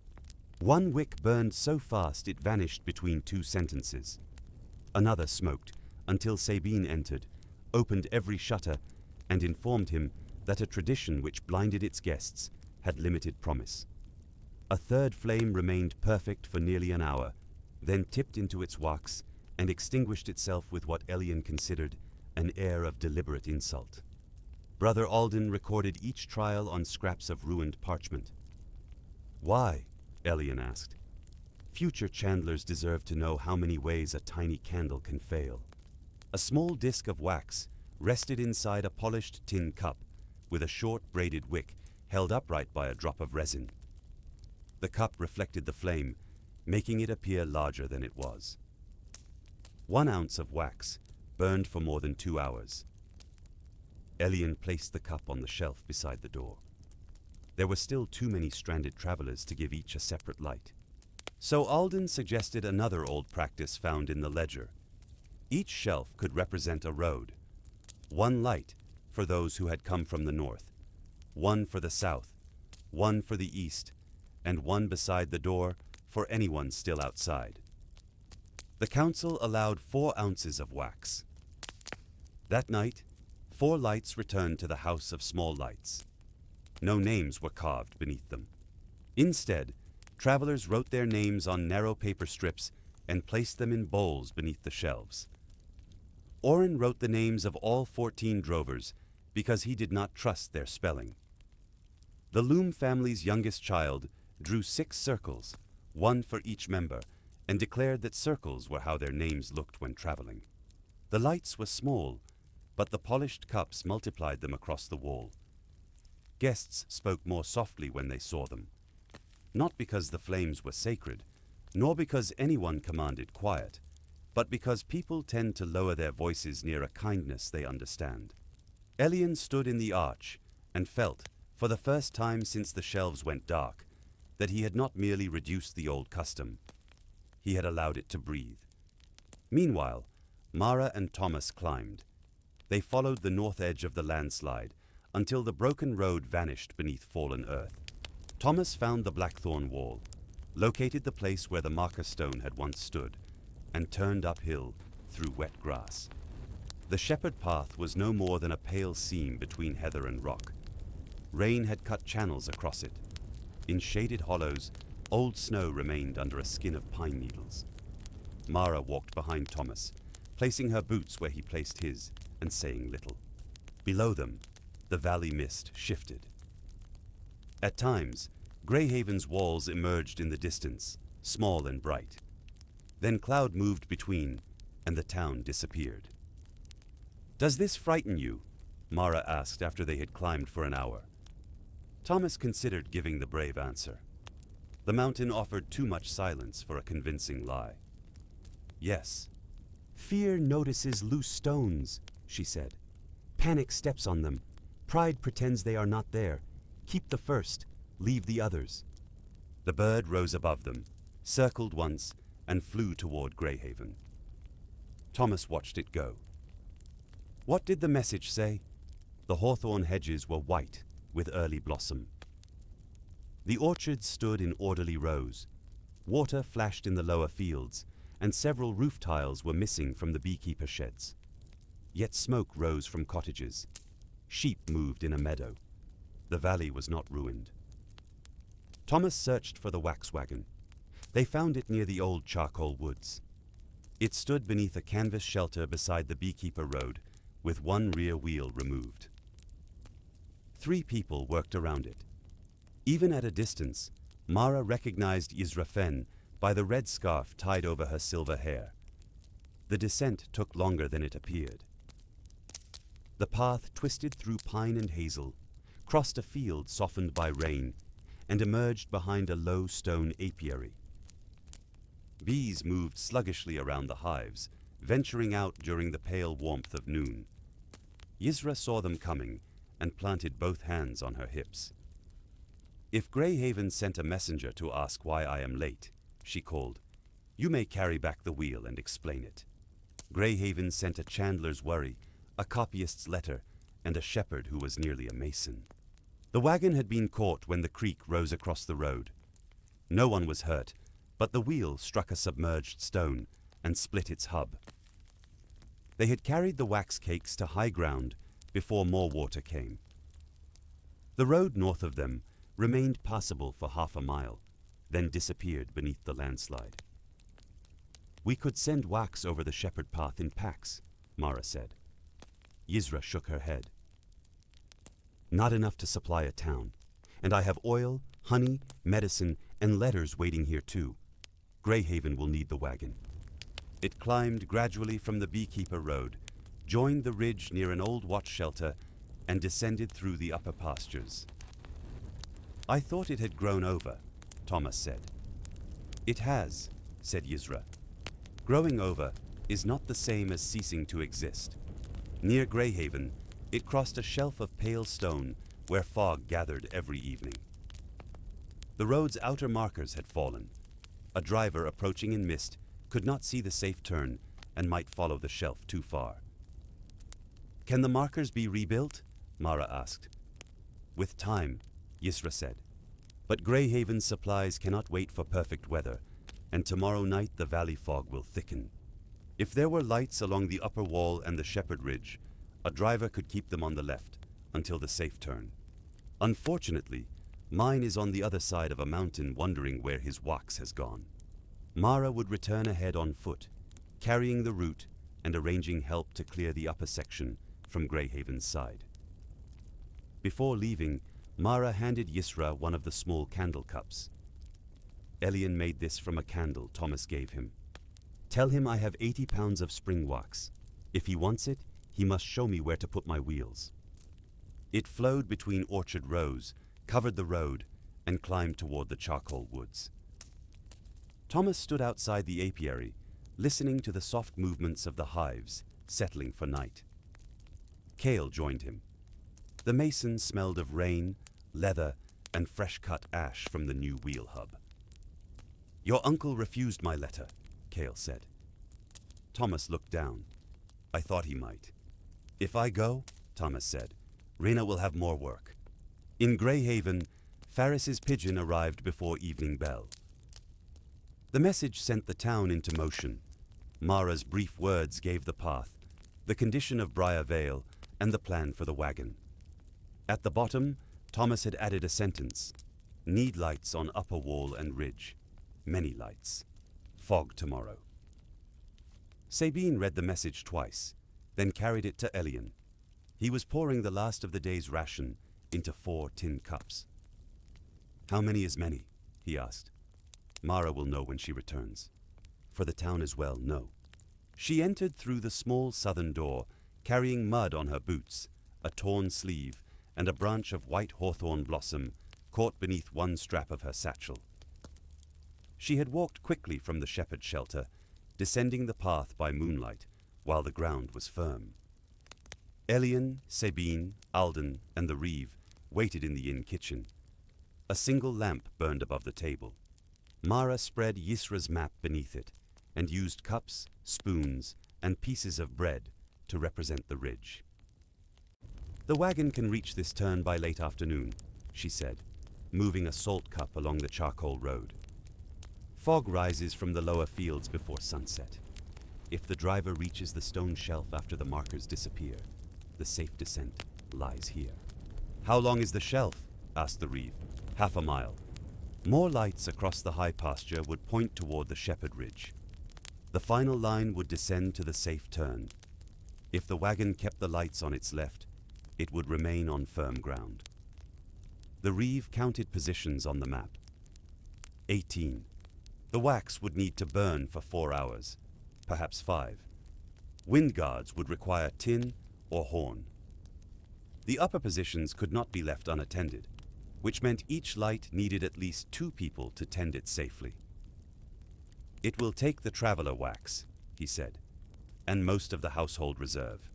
One wick burned so fast it vanished between 2 sentences. Another smoked until Sabine entered, opened every shutter, and informed him that a tradition which blinded its guests had limited promise. A third flame remained perfect for nearly an hour, then tipped into its wax and extinguished itself with what Elian considered an air of deliberate insult. Brother Alden recorded each trial on scraps of ruined parchment. Why? Elian asked. Future chandlers deserve to know how many ways a tiny candle can fail. A small disc of wax rested inside a polished tin cup with a short braided wick held upright by a drop of resin. The cup reflected the flame, making it appear larger than it was. 1 ounce of wax burned for more than 2 hours. Elian placed the cup on the shelf beside the door. There were still too many stranded travelers to give each a separate light. So Alden suggested another old practice found in the ledger. Each shelf could represent a road. 1 light for those who had come from the north, 1 for the south, 1 for the east, and 1 beside the door for anyone still outside. The council allowed 4 ounces of wax. That night, 4 lights returned to the House of Small Lights. No names were carved beneath them. Instead, travelers wrote their names on narrow paper strips and placed them in bowls beneath the shelves. Oren wrote the names of all 14 drovers because he did not trust their spelling. The Loom family's youngest child drew 6 circles, 1 for each member, and declared that circles were how their names looked when traveling. The lights were small, but the polished cups multiplied them across the wall. Guests spoke more softly when they saw them, not because the flames were sacred, nor because anyone commanded quiet, but because people tend to lower their voices near a kindness they understand. Elian stood in the arch and felt, for the first time since the shelves went dark, that he had not merely reduced the old custom. He had allowed it to breathe. Meanwhile, Mara and Thomas climbed. They followed the north edge of the landslide until the broken road vanished beneath fallen earth. Thomas found the blackthorn wall, located the place where the marker stone had once stood, and turned uphill through wet grass. The shepherd path was no more than a pale seam between heather and rock. Rain had cut channels across it. In shaded hollows, old snow remained under a skin of pine needles. Mara walked behind Thomas, placing her boots where he placed his, and saying little. Below them, the valley mist shifted. At times, Greyhaven's walls emerged in the distance, small and bright. Then cloud moved between, and the town disappeared. "Does this frighten you?" Mara asked after they had climbed for an hour. Thomas considered giving the brave answer. The mountain offered too much silence for a convincing lie. Yes. "Fear notices loose stones," she said. "Panic steps on them. Pride pretends they are not there. Keep the first, leave the others." The bird rose above them, circled once, and flew toward Greyhaven. Thomas watched it go. What did the message say? The hawthorn hedges were white with early blossom. The orchards stood in orderly rows. Water flashed in the lower fields, and several roof tiles were missing from the beekeeper sheds. Yet smoke rose from cottages. Sheep moved in a meadow. The valley was not ruined. Thomas searched for the wax wagon. They found it near the old charcoal woods. It stood beneath a canvas shelter beside the beekeeper road, with one rear wheel removed. 3 people worked around it. Even at a distance, Mara recognized Yzrafen by the red scarf tied over her silver hair. The descent took longer than it appeared. The path twisted through pine and hazel, crossed a field softened by rain, and emerged behind a low stone apiary. Bees moved sluggishly around the hives, venturing out during the pale warmth of noon. Yisra saw them coming and planted both hands on her hips. "If Greyhaven sent a messenger to ask why I am late," she called, "you may carry back the wheel and explain it. Greyhaven sent a chandler's worry, a copyist's letter, and a shepherd who was nearly a mason." The wagon had been caught when the creek rose across the road. No one was hurt, but the wheel struck a submerged stone and split its hub. They had carried the wax cakes to high ground before more water came. The road north of them remained passable for half a mile, then disappeared beneath the landslide. "We could send wax over the shepherd path in packs," Mara said. Yisra shook her head. "Not enough to supply a town, and I have oil, honey, medicine, and letters waiting here too. Greyhaven will need the wagon." It climbed gradually from the beekeeper road, joined the ridge near an old watch shelter, and descended through the upper pastures. "I thought it had grown over," Thomas said. "It has," said Yisra. "Growing over is not the same as ceasing to exist. Near Greyhaven, it crossed a shelf of pale stone where fog gathered every evening. The road's outer markers had fallen. A driver approaching in mist could not see the safe turn and might follow the shelf too far. "Can the markers be rebuilt?" Mara asked. "With time," Yisra said. "But Greyhaven's supplies cannot wait for perfect weather, and tomorrow night the valley fog will thicken. If there were lights along the upper wall and the shepherd ridge, a driver could keep them on the left until the safe turn. Unfortunately, mine is on the other side of a mountain wondering where his wax has gone." Mara would return ahead on foot, carrying the route and arranging help to clear the upper section from Greyhaven's side. Before leaving, Mara handed Yisra one of the small candle cups. "Elian made this from a candle Thomas gave him. Tell him I have 80 pounds of spring wax. If he wants it, he must show me where to put my wheels." It flowed between orchard rows, covered the road, and climbed toward the charcoal woods. Thomas stood outside the apiary, listening to the soft movements of the hives, settling for night. Cale joined him. The mason smelled of rain, leather, and fresh-cut ash from the new wheel hub. "Your uncle refused my letter," Cale said. Thomas looked down. "I thought he might." "If I go," Thomas said, "Rena will have more work." In Greyhaven, Ferris's pigeon arrived before evening bell. The message sent the town into motion. Mara's brief words gave the path, the condition of Briar Vale, and the plan for the wagon. At the bottom, Thomas had added a sentence: "Need lights on upper wall and ridge. Many lights. Fog tomorrow." Sabine read the message twice, then carried it to Elian. He was pouring the last of the day's ration into 4 tin cups. "How many is many?" he asked. "Mara will know when she returns. For the town as well, no." She entered through the small southern door, carrying mud on her boots, a torn sleeve, and a branch of white hawthorn blossom caught beneath one strap of her satchel. She had walked quickly from the shepherd shelter, descending the path by moonlight, while the ground was firm. Elian, Sabine, Alden, and the Reeve waited in the inn kitchen. A single lamp burned above the table. Mara spread Yisra's map beneath it, and used cups, spoons, and pieces of bread to represent the ridge. "The wagon can reach this turn by late afternoon," she said, moving a salt cup along the charcoal road. "Fog rises from the lower fields before sunset. If the driver reaches the stone shelf after the markers disappear, the safe descent lies here." "How long is the shelf?" asked the Reeve. "Half a mile." More lights across the high pasture would point toward the shepherd ridge. The final line would descend to the safe turn. If the wagon kept the lights on its left, it would remain on firm ground. The Reeve counted positions on the map. 18. The wax would need to burn for 4 hours, perhaps 5. Wind guards would require tin or horn. The upper positions could not be left unattended, which meant each light needed at least 2 people to tend it safely. "It will take the traveler wax," he said, "and most of the household reserve.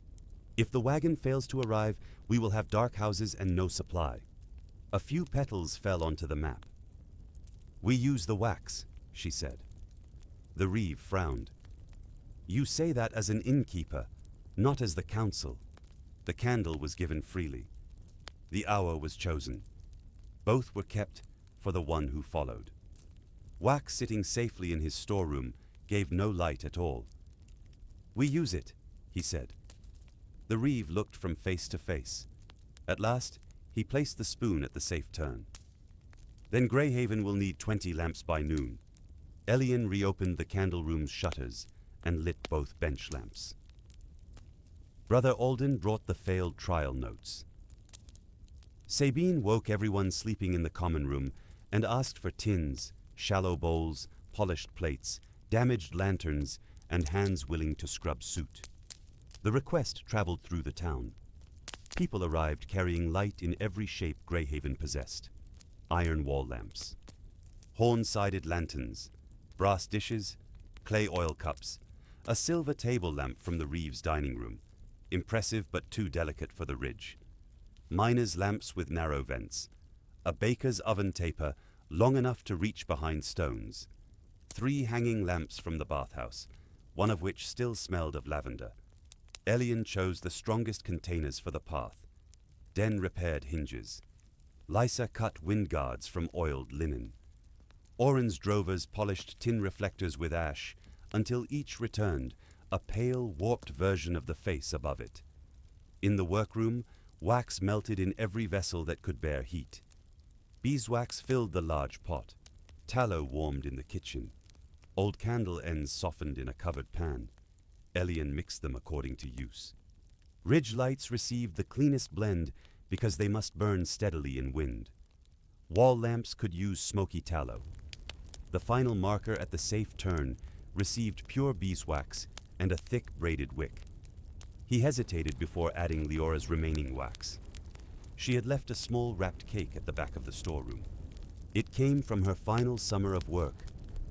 If the wagon fails to arrive, we will have dark houses and no supply." A few petals fell onto the map. "We use the wax," she said. The reeve frowned. "You say that as an innkeeper, not as the council." The candle was given freely. The hour was chosen. Both were kept for the one who followed. Wax, sitting safely in his storeroom, gave no light at all. "We use it," he said. The reeve looked from face to face. At last, he placed the spoon at the safe turn. "Then Greyhaven will need 20 lamps by noon." Elian reopened the candle room's shutters and lit both bench lamps. Brother Alden brought the failed trial notes. Sabine woke everyone sleeping in the common room and asked for tins, shallow bowls, polished plates, damaged lanterns, and hands willing to scrub soot. The request traveled through the town. People arrived carrying light in every shape Greyhaven possessed. Iron wall lamps, horn-sided lanterns, brass dishes, clay oil cups, a silver table lamp from the reeve's dining room, impressive but too delicate for the ridge, miner's lamps with narrow vents, a baker's oven taper long enough to reach behind stones, 3 hanging lamps from the bathhouse, one of which still smelled of lavender. Elian chose the strongest containers for the path. Den repaired hinges. Lysa cut wind guards from oiled linen. Oren's drovers polished tin reflectors with ash until each returned a pale, warped version of the face above it. In the workroom, wax melted in every vessel that could bear heat. Beeswax filled the large pot. Tallow warmed in the kitchen. Old candle ends softened in a covered pan. Elian mixed them according to use. Ridge lights received the cleanest blend because they must burn steadily in wind. Wall lamps could use smoky tallow. The final marker at the safe turn received pure beeswax and a thick braided wick. He hesitated before adding Leora's remaining wax. She had left a small wrapped cake at the back of the storeroom. It came from her final summer of work,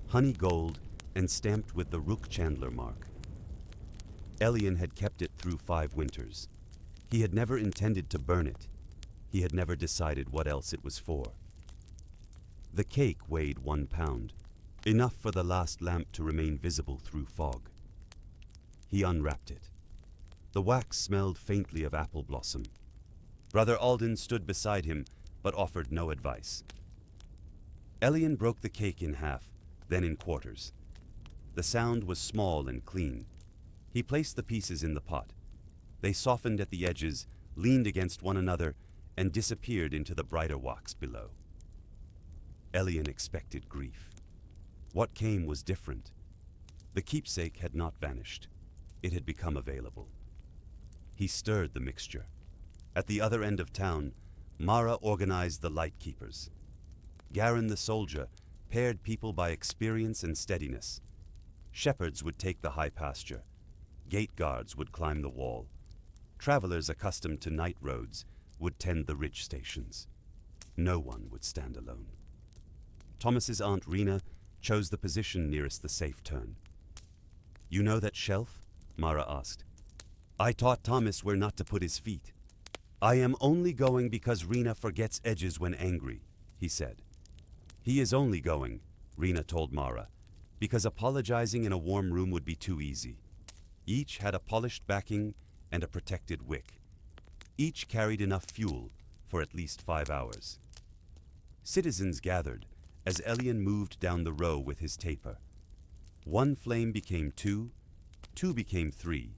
honey gold and stamped with the Rook Chandler mark. Elian had kept it through 5 winters. He had never intended to burn it. He had never decided what else it was for. The cake weighed 1 pound, enough for the last lamp to remain visible through fog. He unwrapped it. The wax smelled faintly of apple blossom. Brother Alden stood beside him, but offered no advice. Elian broke the cake in half, then in quarters. The sound was small and clean. He placed the pieces in the pot. They softened at the edges, leaned against one another, and disappeared into the brighter wax below. Elian expected grief. What came was different. The keepsake had not vanished. It had become available. He stirred the mixture. At the other end of town, Mara organized the lightkeepers. Garin the soldier paired people by experience and steadiness. Shepherds would take the high pasture. Gate guards would climb the wall. Travelers accustomed to night roads would tend the ridge stations. No one would stand alone. Thomas's Aunt Rena chose the position nearest the safe turn. "You know that shelf?" Mara asked. "I taught Thomas where not to put his feet." "I am only going because Rena forgets edges when angry," he said. "He is only going," Rena told Mara, "because apologizing in a warm room would be too easy." Each had a polished backing and a protected wick. Each carried enough fuel for at least 5 hours. Citizens gathered as Elian moved down the row with his taper. 1 flame became 2, 2 became 3,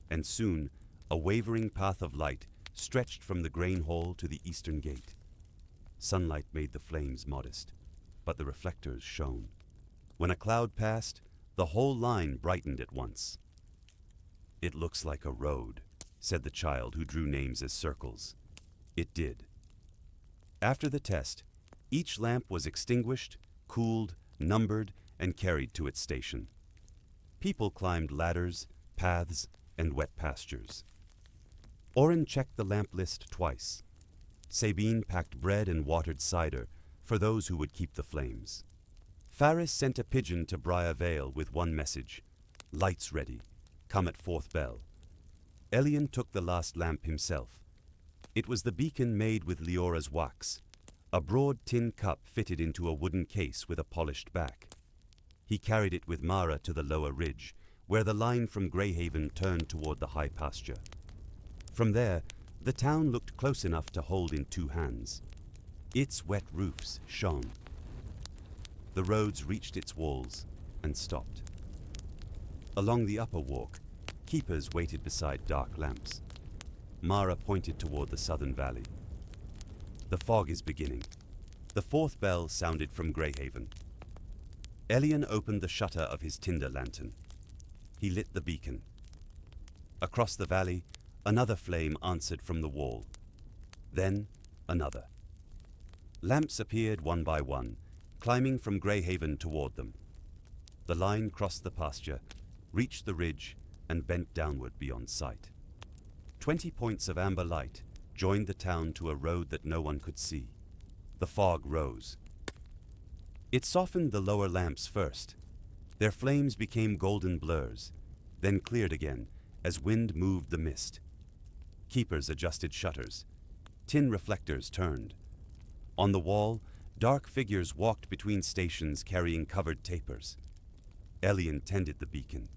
and soon a wavering path of light stretched from the grain hall to the eastern gate. Sunlight made the flames modest, but the reflectors shone. When a cloud passed, the whole line brightened at once. "It looks like a road," said the child who drew names as circles. It did. After the test, each lamp was extinguished, cooled, numbered, and carried to its station. People climbed ladders, paths, and wet pastures. Oren checked the lamp list twice. Sabine packed bread and watered cider for those who would keep the flames. Faris sent a pigeon to Briar Vale with one message: "Lights ready. Come at 4th bell." Elian took the last lamp himself. It was the beacon made with Leora's wax, a broad tin cup fitted into a wooden case with a polished back. He carried it with Mara to the lower ridge, where the line from Greyhaven turned toward the high pasture. From there, the town looked close enough to hold in 2 hands. Its wet roofs shone. The roads reached its walls and stopped. Along the upper walk, keepers waited beside dark lamps. Mara pointed toward the southern valley. "The fog is beginning." The 4th bell sounded from Greyhaven. Elian opened the shutter of his tinder lantern. He lit the beacon. Across the valley, another flame answered from the wall. Then another. Lamps appeared one by one, climbing from Greyhaven toward them. The line crossed the pasture, reached the ridge, and bent downward beyond sight. 20 points of amber light joined the town to a road that no one could see. The fog rose. It softened the lower lamps first. Their flames became golden blurs, then cleared again as wind moved the mist. Keepers adjusted shutters. Tin reflectors turned. On the wall, dark figures walked between stations carrying covered tapers. Elian tended the beacon.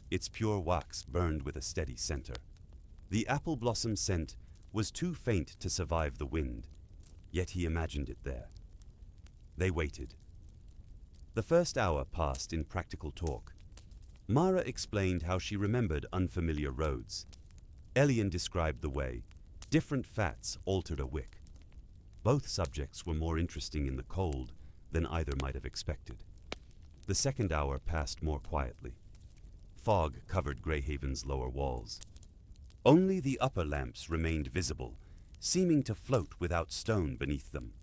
Its pure wax burned with a steady center. The apple blossom scent was too faint to survive the wind, yet he imagined it there. They waited. The first hour passed in practical talk. Mara explained how she remembered unfamiliar roads. Elian described the way. Different fats altered a wick. Both subjects were more interesting in the cold than either might have expected. The second hour passed more quietly. Fog covered Greyhaven's lower walls. Only the upper lamps remained visible, seeming to float without stone beneath them.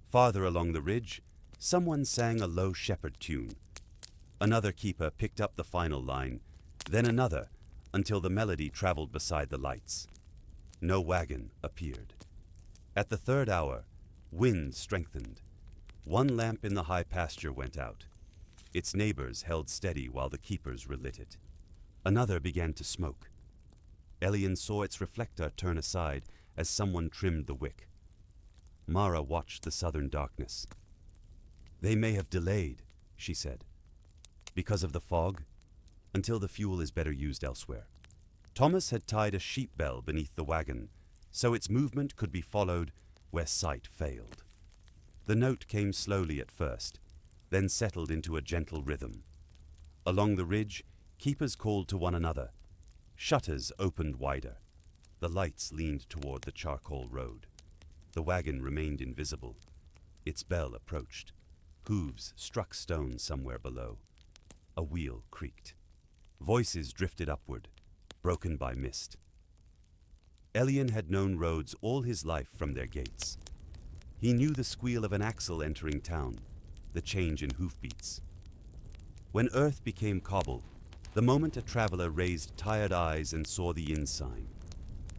Farther along the ridge, someone sang a low shepherd tune. Another keeper picked up the final line, then another, until the melody traveled beside the lights. No wagon appeared. At the 3rd hour, wind strengthened. One lamp in the high pasture went out. Its neighbors held steady while the keepers relit it. Another began to smoke. Elian saw its reflector turn aside as someone trimmed the wick. Mara watched the southern darkness. "They may have delayed," she said. "Because of the fog? Until the fuel is better used elsewhere." Thomas had tied a sheep bell beneath the wagon, so its movement could be followed where sight failed. The note came slowly at first, then settled into a gentle rhythm. Along the ridge, keepers called to one another. Shutters opened wider. The lights leaned toward the charcoal road. The wagon remained invisible. Its bell approached. Hooves struck stone somewhere below. A wheel creaked. Voices drifted upward, broken by mist. Elian had known roads all his life from their gates. He knew the squeal of an axle entering town, the change in hoofbeats. When earth became cobble, the moment a traveler raised tired eyes and saw the inn sign,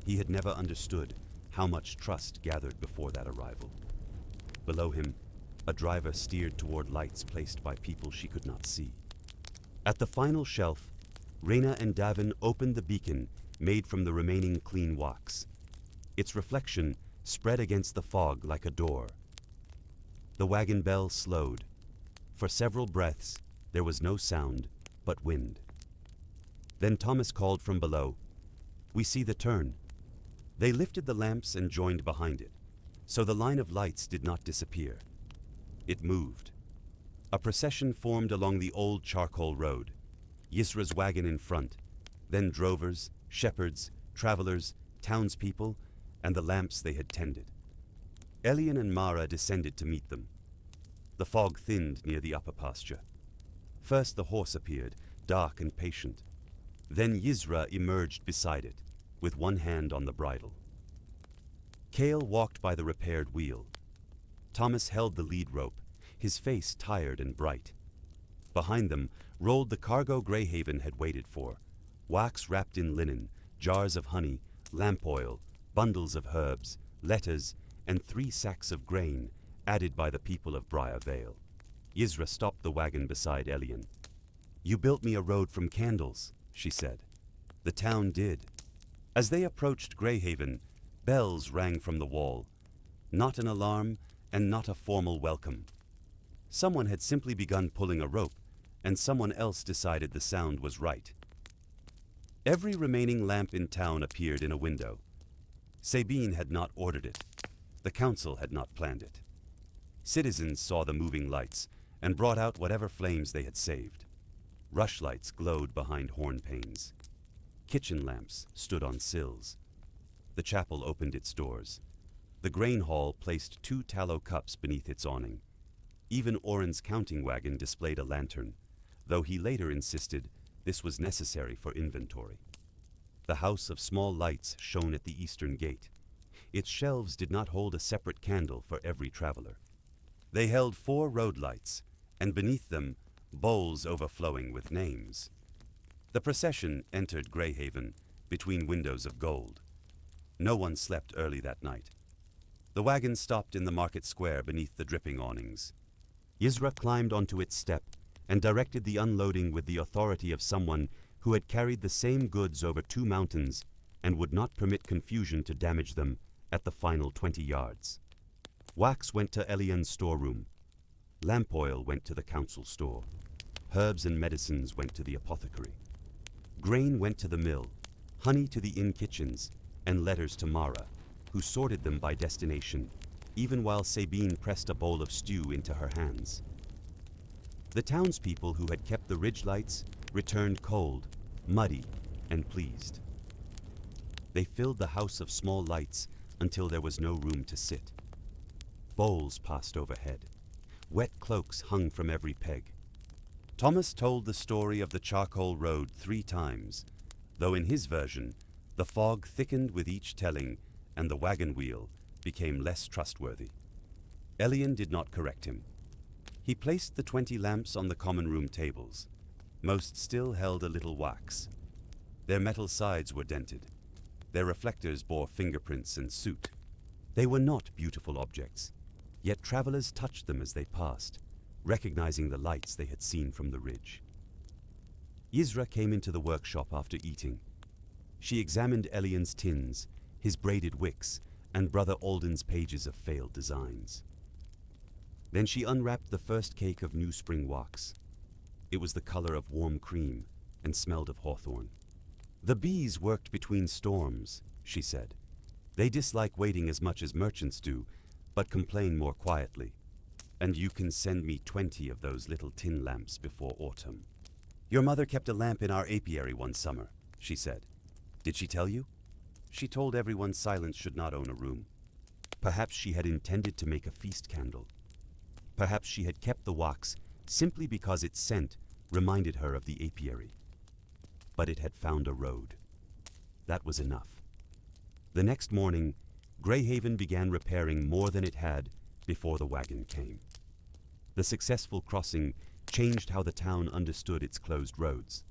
he had never understood how much trust gathered before that arrival. Below him, a driver steered toward lights placed by people she could not see. At the final shelf, Reyna and Davin opened the beacon made from the remaining clean wax. Its reflection spread against the fog like a door. The wagon bell slowed. For several breaths, there was no sound but wind. Then Thomas called from below, "We see the turn." They lifted the lamps and joined behind it, so the line of lights did not disappear. It moved. A procession formed along the old charcoal road, Yisra's wagon in front, then drovers, shepherds, travelers, townspeople, and the lamps they had tended. Elian and Mara descended to meet them. The fog thinned near the upper pasture. First the horse appeared, dark and patient. Then Yisra emerged beside it, with one hand on the bridle. Cale walked by the repaired wheel. Thomas held the lead rope, his face tired and bright. Behind them rolled the cargo Greyhaven had waited for, wax wrapped in linen, jars of honey, lamp oil, bundles of herbs, letters, and 3 sacks of grain added by the people of Briar Vale. Yisra stopped the wagon beside Elian. "You built me a road from candles," she said. The town did. As they approached Greyhaven, bells rang from the wall. Not an alarm and not a formal welcome. Someone had simply begun pulling a rope, and someone else decided the sound was right. Every remaining lamp in town appeared in a window. Sabine had not ordered it. The council had not planned it. Citizens saw the moving lights and brought out whatever flames they had saved. Rushlights glowed behind horn panes. Kitchen lamps stood on sills. The chapel opened its doors. The grain hall placed 2 tallow cups beneath its awning. Even Oren's counting wagon displayed a lantern, though he later insisted this was necessary for inventory. The house of small lights shone at the eastern gate. Its shelves did not hold a separate candle for every traveler. They held 4 road lights, and beneath them, bowls overflowing with names. The procession entered Greyhaven between windows of gold. No one slept early that night. The wagon stopped in the market square beneath the dripping awnings. Yisra climbed onto its step and directed the unloading with the authority of someone who had carried the same goods over 2 mountains and would not permit confusion to damage them at the final 20 yards. Wax went to Elian's storeroom. Lamp oil went to the council store. Herbs and medicines went to the apothecary. Grain went to the mill, honey to the inn kitchens, and letters to Mara, who sorted them by destination, even while Sabine pressed a bowl of stew into her hands. The townspeople who had kept the ridge lights returned cold, muddy, and pleased. They filled the house of small lights until there was no room to sit. Bowls passed overhead. Wet cloaks hung from every peg. Thomas told the story of the charcoal road 3 times, though in his version, the fog thickened with each telling and the wagon wheel became less trustworthy. Elian did not correct him. He placed the 20 lamps on the common room tables. Most still held a little wax. Their metal sides were dented. Their reflectors bore fingerprints and soot. They were not beautiful objects, yet travelers touched them as they passed, recognizing the lights they had seen from the ridge. Yisra came into the workshop after eating. She examined Elian's tins, his braided wicks, and Brother Alden's pages of failed designs. Then she unwrapped the first cake of new spring wax. It was the color of warm cream and smelled of hawthorn. "The bees worked between storms," she said. "They dislike waiting as much as merchants do, but complain more quietly. And you can send me 20 of those little tin lamps before autumn." "Your mother kept a lamp in our apiary one summer," she said. "Did she tell you?" "She told everyone Silence should not own a room." Perhaps she had intended to make a feast candle. Perhaps she had kept the wax simply because its scent reminded her of the apiary. But it had found a road. That was enough. The next morning, Greyhaven began repairing more than it had before the wagon came. The successful crossing changed how the town understood its closed roads.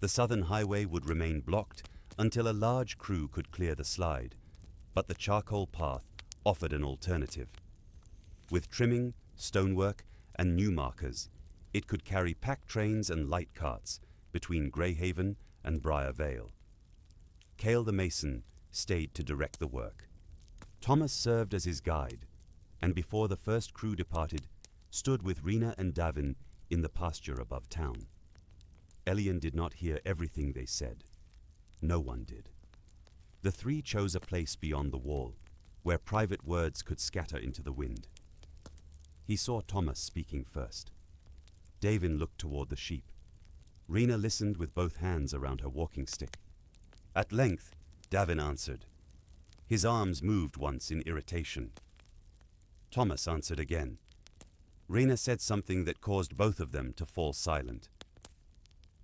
The southern highway would remain blocked until a large crew could clear the slide, but the charcoal path offered an alternative. With trimming, stonework, and new markers, it could carry pack trains and light carts between Greyhaven and Briar Vale. Cale the Mason stayed to direct the work. Thomas served as his guide, and before the first crew departed, stood with Rena and Davin in the pasture above town. Elian did not hear everything they said. No one did. The 3 chose a place beyond the wall, where private words could scatter into the wind. He saw Thomas speaking first. Davin looked toward the sheep. Rena listened with both hands around her walking stick. At length, Davin answered. His arms moved once in irritation. Thomas answered again. Rena said something that caused both of them to fall silent.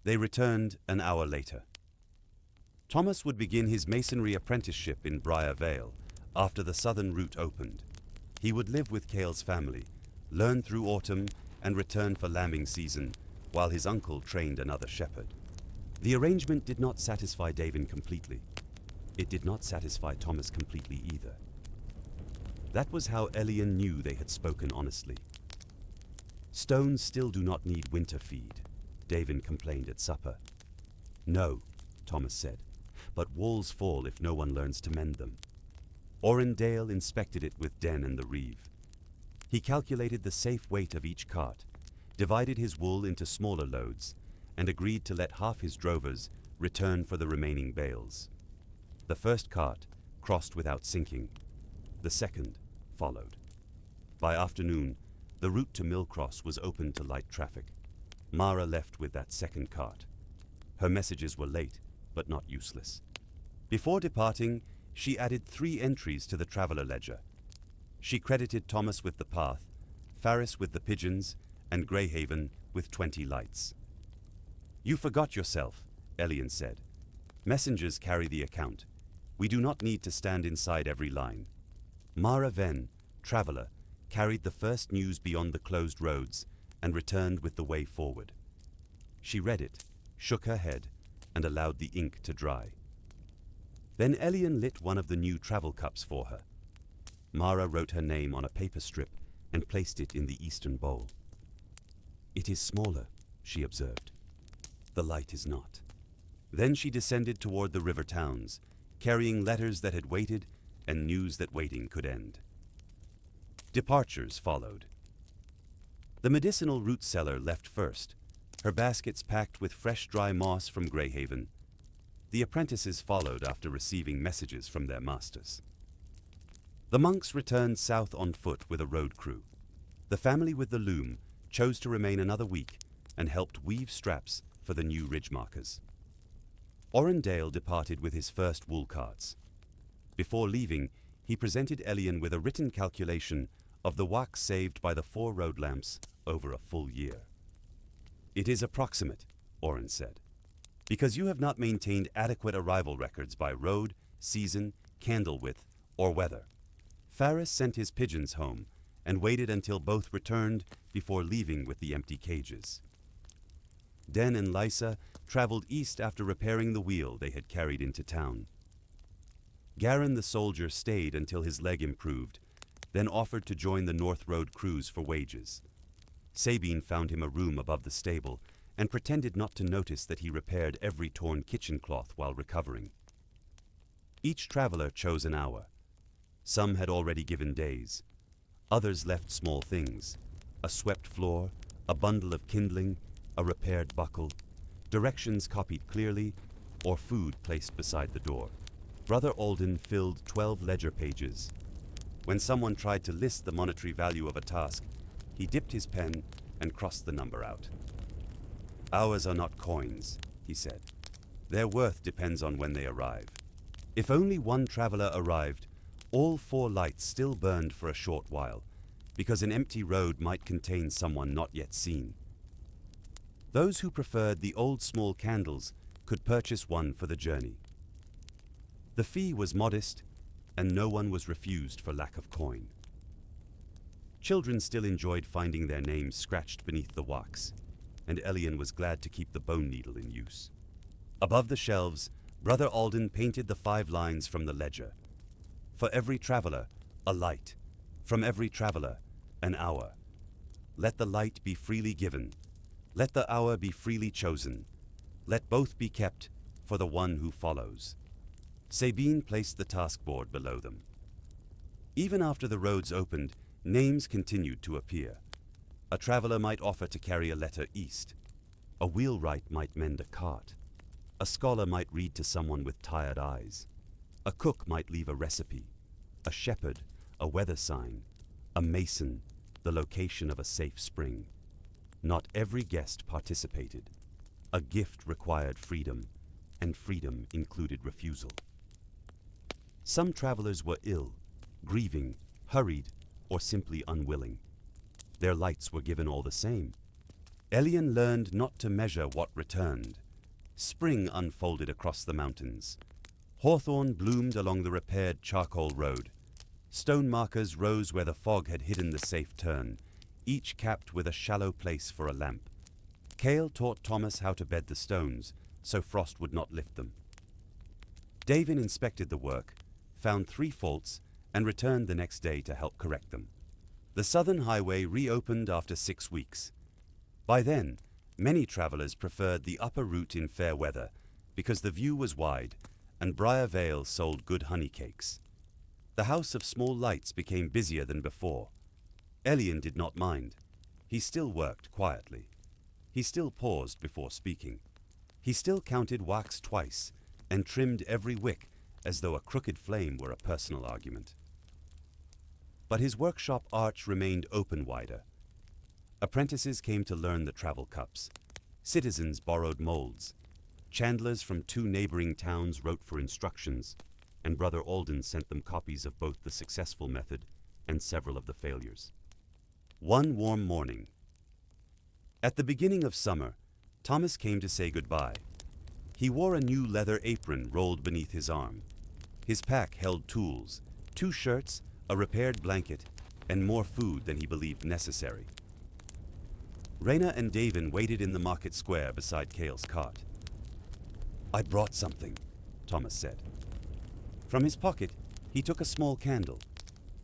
They returned an hour later. Thomas would begin his masonry apprenticeship in Briar Vale after the southern route opened. He would live with Cale's family, learn through autumn, and return for lambing season, while his uncle trained another shepherd. The arrangement did not satisfy Davin completely. It did not satisfy Thomas completely either. That was how Elian knew they had spoken honestly. "Stones still do not need winter feed," Davin complained at supper. "No," Thomas said, "but walls fall if no one learns to mend them." Orendale inspected it with Den and the Reeve. He calculated the safe weight of each cart, divided his wool into smaller loads, and agreed to let half his drovers return for the remaining bales. The first cart crossed without sinking. The second followed. By afternoon, the route to Millcross was open to light traffic. Mara left with that second cart. Her messages were late, but not useless. Before departing, she added 3 entries to the traveler ledger. She credited Thomas with the path, Faris with the pigeons, and Greyhaven with 20 lights. "You forgot yourself," Elian said. "Messengers carry the account. We do not need to stand inside every line." Mara Ven, traveler, carried the first news beyond the closed roads and returned with the way forward. She read it, shook her head, and allowed the ink to dry. Then Elian lit one of the new travel cups for her. Mara wrote her name on a paper strip and placed it in the eastern bowl. "It is smaller," she observed. "The light is not." Then she descended toward the river towns, carrying letters that had waited and news that waiting could end. Departures followed. The medicinal root seller left first, her baskets packed with fresh dry moss from Greyhaven. The apprentices followed after receiving messages from their masters. The monks returned south on foot with a road crew. The family with the loom chose to remain another week and helped weave straps for the new ridge markers. Orendale departed with his first wool carts. Before leaving, he presented Elian with a written calculation of the wax saved by the 4 road lamps over a full year. "It is approximate," Oren said, "because you have not maintained adequate arrival records by road, season, candle width, or weather." Faris sent his pigeons home and waited until both returned before leaving with the empty cages. Den and Lysa traveled east after repairing the wheel they had carried into town. Garin the soldier stayed until his leg improved, then offered to join the North Road crews for wages. Sabine found him a room above the stable and pretended not to notice that he repaired every torn kitchen cloth while recovering. Each traveler chose an hour. Some had already given days. Others left small things: a swept floor, a bundle of kindling, a repaired buckle, directions copied clearly, or food placed beside the door. Brother Alden filled 12 ledger pages. When someone tried to list the monetary value of a task, he dipped his pen and crossed the number out. "Hours are not coins," he said. "Their worth depends on when they arrive." If only one traveler arrived, all 4 lights still burned for a short while, because an empty road might contain someone not yet seen. Those who preferred the old small candles could purchase one for the journey. The fee was modest, and no one was refused for lack of coin. Children still enjoyed finding their names scratched beneath the wax, and Elian was glad to keep the bone needle in use. Above the shelves, Brother Alden painted the 5 lines from the ledger. For every traveler, a light. From every traveler, an hour. Let the light be freely given. Let the hour be freely chosen. Let both be kept for the one who follows. Sabine placed the task board below them. Even after the roads opened, names continued to appear. A traveler might offer to carry a letter east. A wheelwright might mend a cart. A scholar might read to someone with tired eyes. A cook might leave a recipe. A shepherd, a weather sign. A mason, the location of a safe spring. Not every guest participated. A gift required freedom, and freedom included refusal. Some travelers were ill, grieving, hurried, or simply unwilling. Their lights were given all the same. Elian learned not to measure what returned. Spring unfolded across the mountains. Hawthorn bloomed along the repaired charcoal road. Stone markers rose where the fog had hidden the safe turn, each capped with a shallow place for a lamp. Cale taught Thomas how to bed the stones, so frost would not lift them. Davin inspected the work, found 3 faults, and returned the next day to help correct them. The southern highway reopened after 6 weeks. By then, many travelers preferred the upper route in fair weather because the view was wide and Briar Vale sold good honey cakes. The House of Small Lights became busier than before. Elian did not mind. He still worked quietly. He still paused before speaking. He still counted wax twice and trimmed every wick as though a crooked flame were a personal argument. But his workshop arch remained open wider. Apprentices came to learn the travel cups. Citizens borrowed molds. Chandlers from 2 neighboring towns wrote for instructions, and Brother Alden sent them copies of both the successful method and several of the failures. One warm morning. At the beginning of summer, Thomas came to say goodbye. He wore a new leather apron rolled beneath his arm. His pack held tools, 2 shirts, a repaired blanket, and more food than he believed necessary. Reyna and Davin waited in the market square beside Cale's cart. "I brought something," Thomas said. From his pocket, he took a small candle.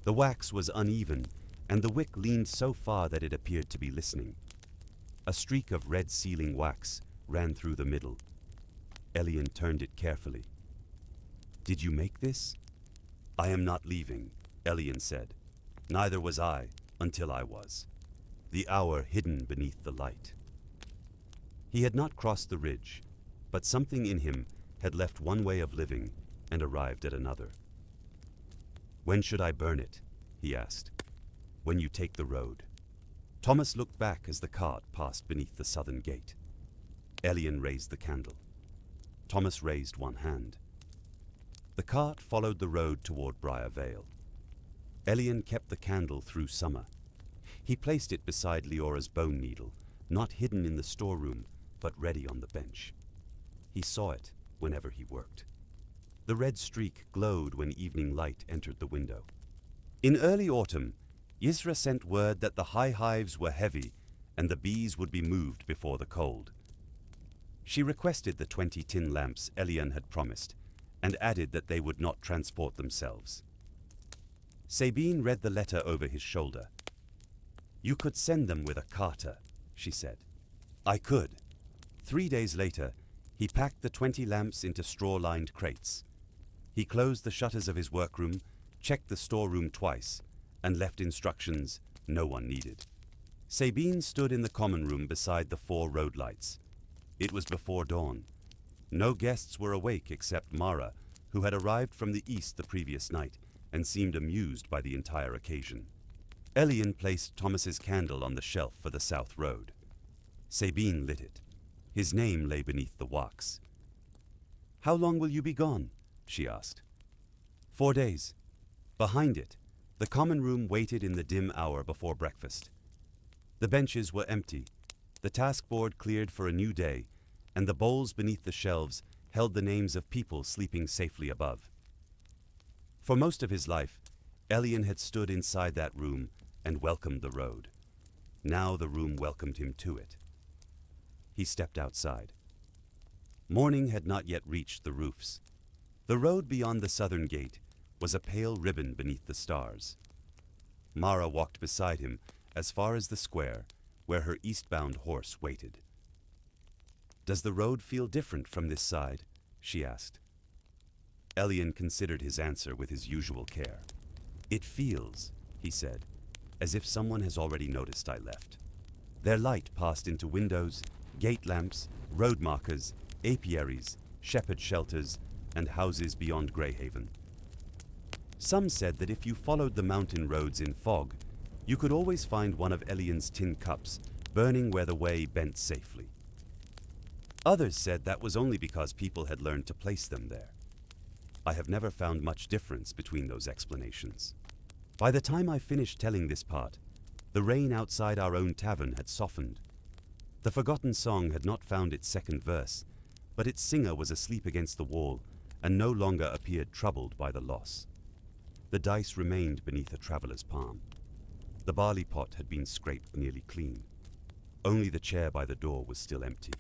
The wax was uneven, and the wick leaned so far that it appeared to be listening. A streak of red sealing wax ran through the middle. Elian turned it carefully. "Did you make this?" "I am not leaving," Elian said. "Neither was I, until I was. The hour hidden beneath the light." He had not crossed the ridge, but something in him had left one way of living and arrived at another. "When should I burn it?" he asked. "When you take the road." Thomas looked back as the cart passed beneath the southern gate. Elian raised the candle. Thomas raised one hand. The cart followed the road toward Briar Vale. Elian kept the candle through summer. He placed it beside Leora's bone needle, not hidden in the storeroom, but ready on the bench. He saw it whenever he worked. The red streak glowed when evening light entered the window. In early autumn, Yisra sent word that the high hives were heavy and the bees would be moved before the cold. She requested the 20 tin lamps Elian had promised and added that they would not transport themselves. Sabine read the letter over his shoulder. "You could send them with a carter," she said. "I could." 3 days later, he packed the 20 lamps into straw-lined crates. He closed the shutters of his workroom, checked the storeroom twice, and left instructions no one needed. Sabine stood in the common room beside the 4 road lights. It was before dawn. No guests were awake except Mara, who had arrived from the east the previous night and seemed amused by the entire occasion. Elian placed Thomas's candle on the shelf for the south road. Sabine lit it. His name lay beneath the wax. "How long will you be gone?" she asked. 4 days. Behind it, the common room waited in the dim hour before breakfast. The benches were empty, the task board cleared for a new day, and the bowls beneath the shelves held the names of people sleeping safely above. For most of his life, Elian had stood inside that room and welcomed the road. Now the room welcomed him to it. He stepped outside. Morning had not yet reached the roofs. The road beyond the southern gate was a pale ribbon beneath the stars. Mara walked beside him as far as the square, where her eastbound horse waited. "Does the road feel different from this side?" she asked. Elian considered his answer with his usual care. "It feels," he said, "as if someone has already noticed I left." Their light passed into windows, gate lamps, road markers, apiaries, shepherd shelters, and houses beyond Greyhaven. Some said that if you followed the mountain roads in fog, you could always find one of Elian's tin cups burning where the way bent safely. Others said that was only because people had learned to place them there. I have never found much difference between those explanations. By the time I finished telling this part, the rain outside our own tavern had softened. The forgotten song had not found its second verse, but its singer was asleep against the wall and no longer appeared troubled by the loss. The dice remained beneath a traveler's palm. The barley pot had been scraped nearly clean. Only the chair by the door was still empty.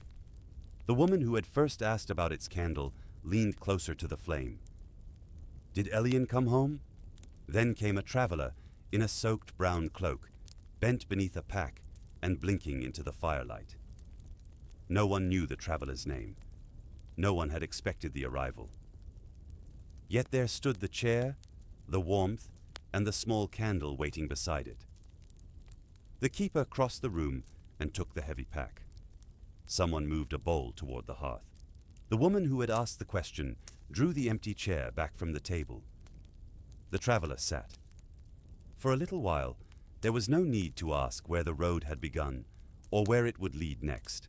The woman who had first asked about its candle leaned closer to the flame. Did Elian come home? Then came a traveler in a soaked brown cloak, bent beneath a pack and blinking into the firelight. No one knew the traveler's name. No one had expected the arrival. Yet there stood the chair, the warmth, and the small candle waiting beside it. The keeper crossed the room and took the heavy pack. Someone moved a bowl toward the hearth. The woman who had asked the question drew the empty chair back from the table. The traveler sat. For a little while, there was no need to ask where the road had begun or where it would lead next.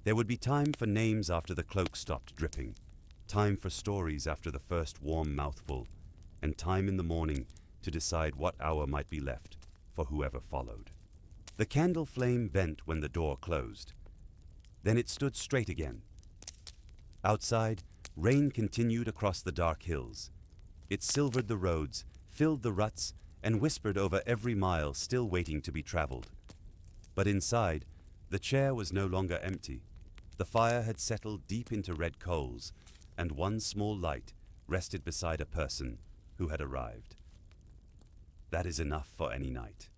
There would be time for names after the cloak stopped dripping, time for stories after the first warm mouthful, and time in the morning to decide what hour might be left for whoever followed. The candle flame bent when the door closed. Then it stood straight again. Outside, rain continued across the dark hills. It silvered the roads, filled the ruts, and whispered over every mile still waiting to be traveled. But inside, the chair was no longer empty. The fire had settled deep into red coals, and one small light rested beside a person who had arrived. That is enough for any night.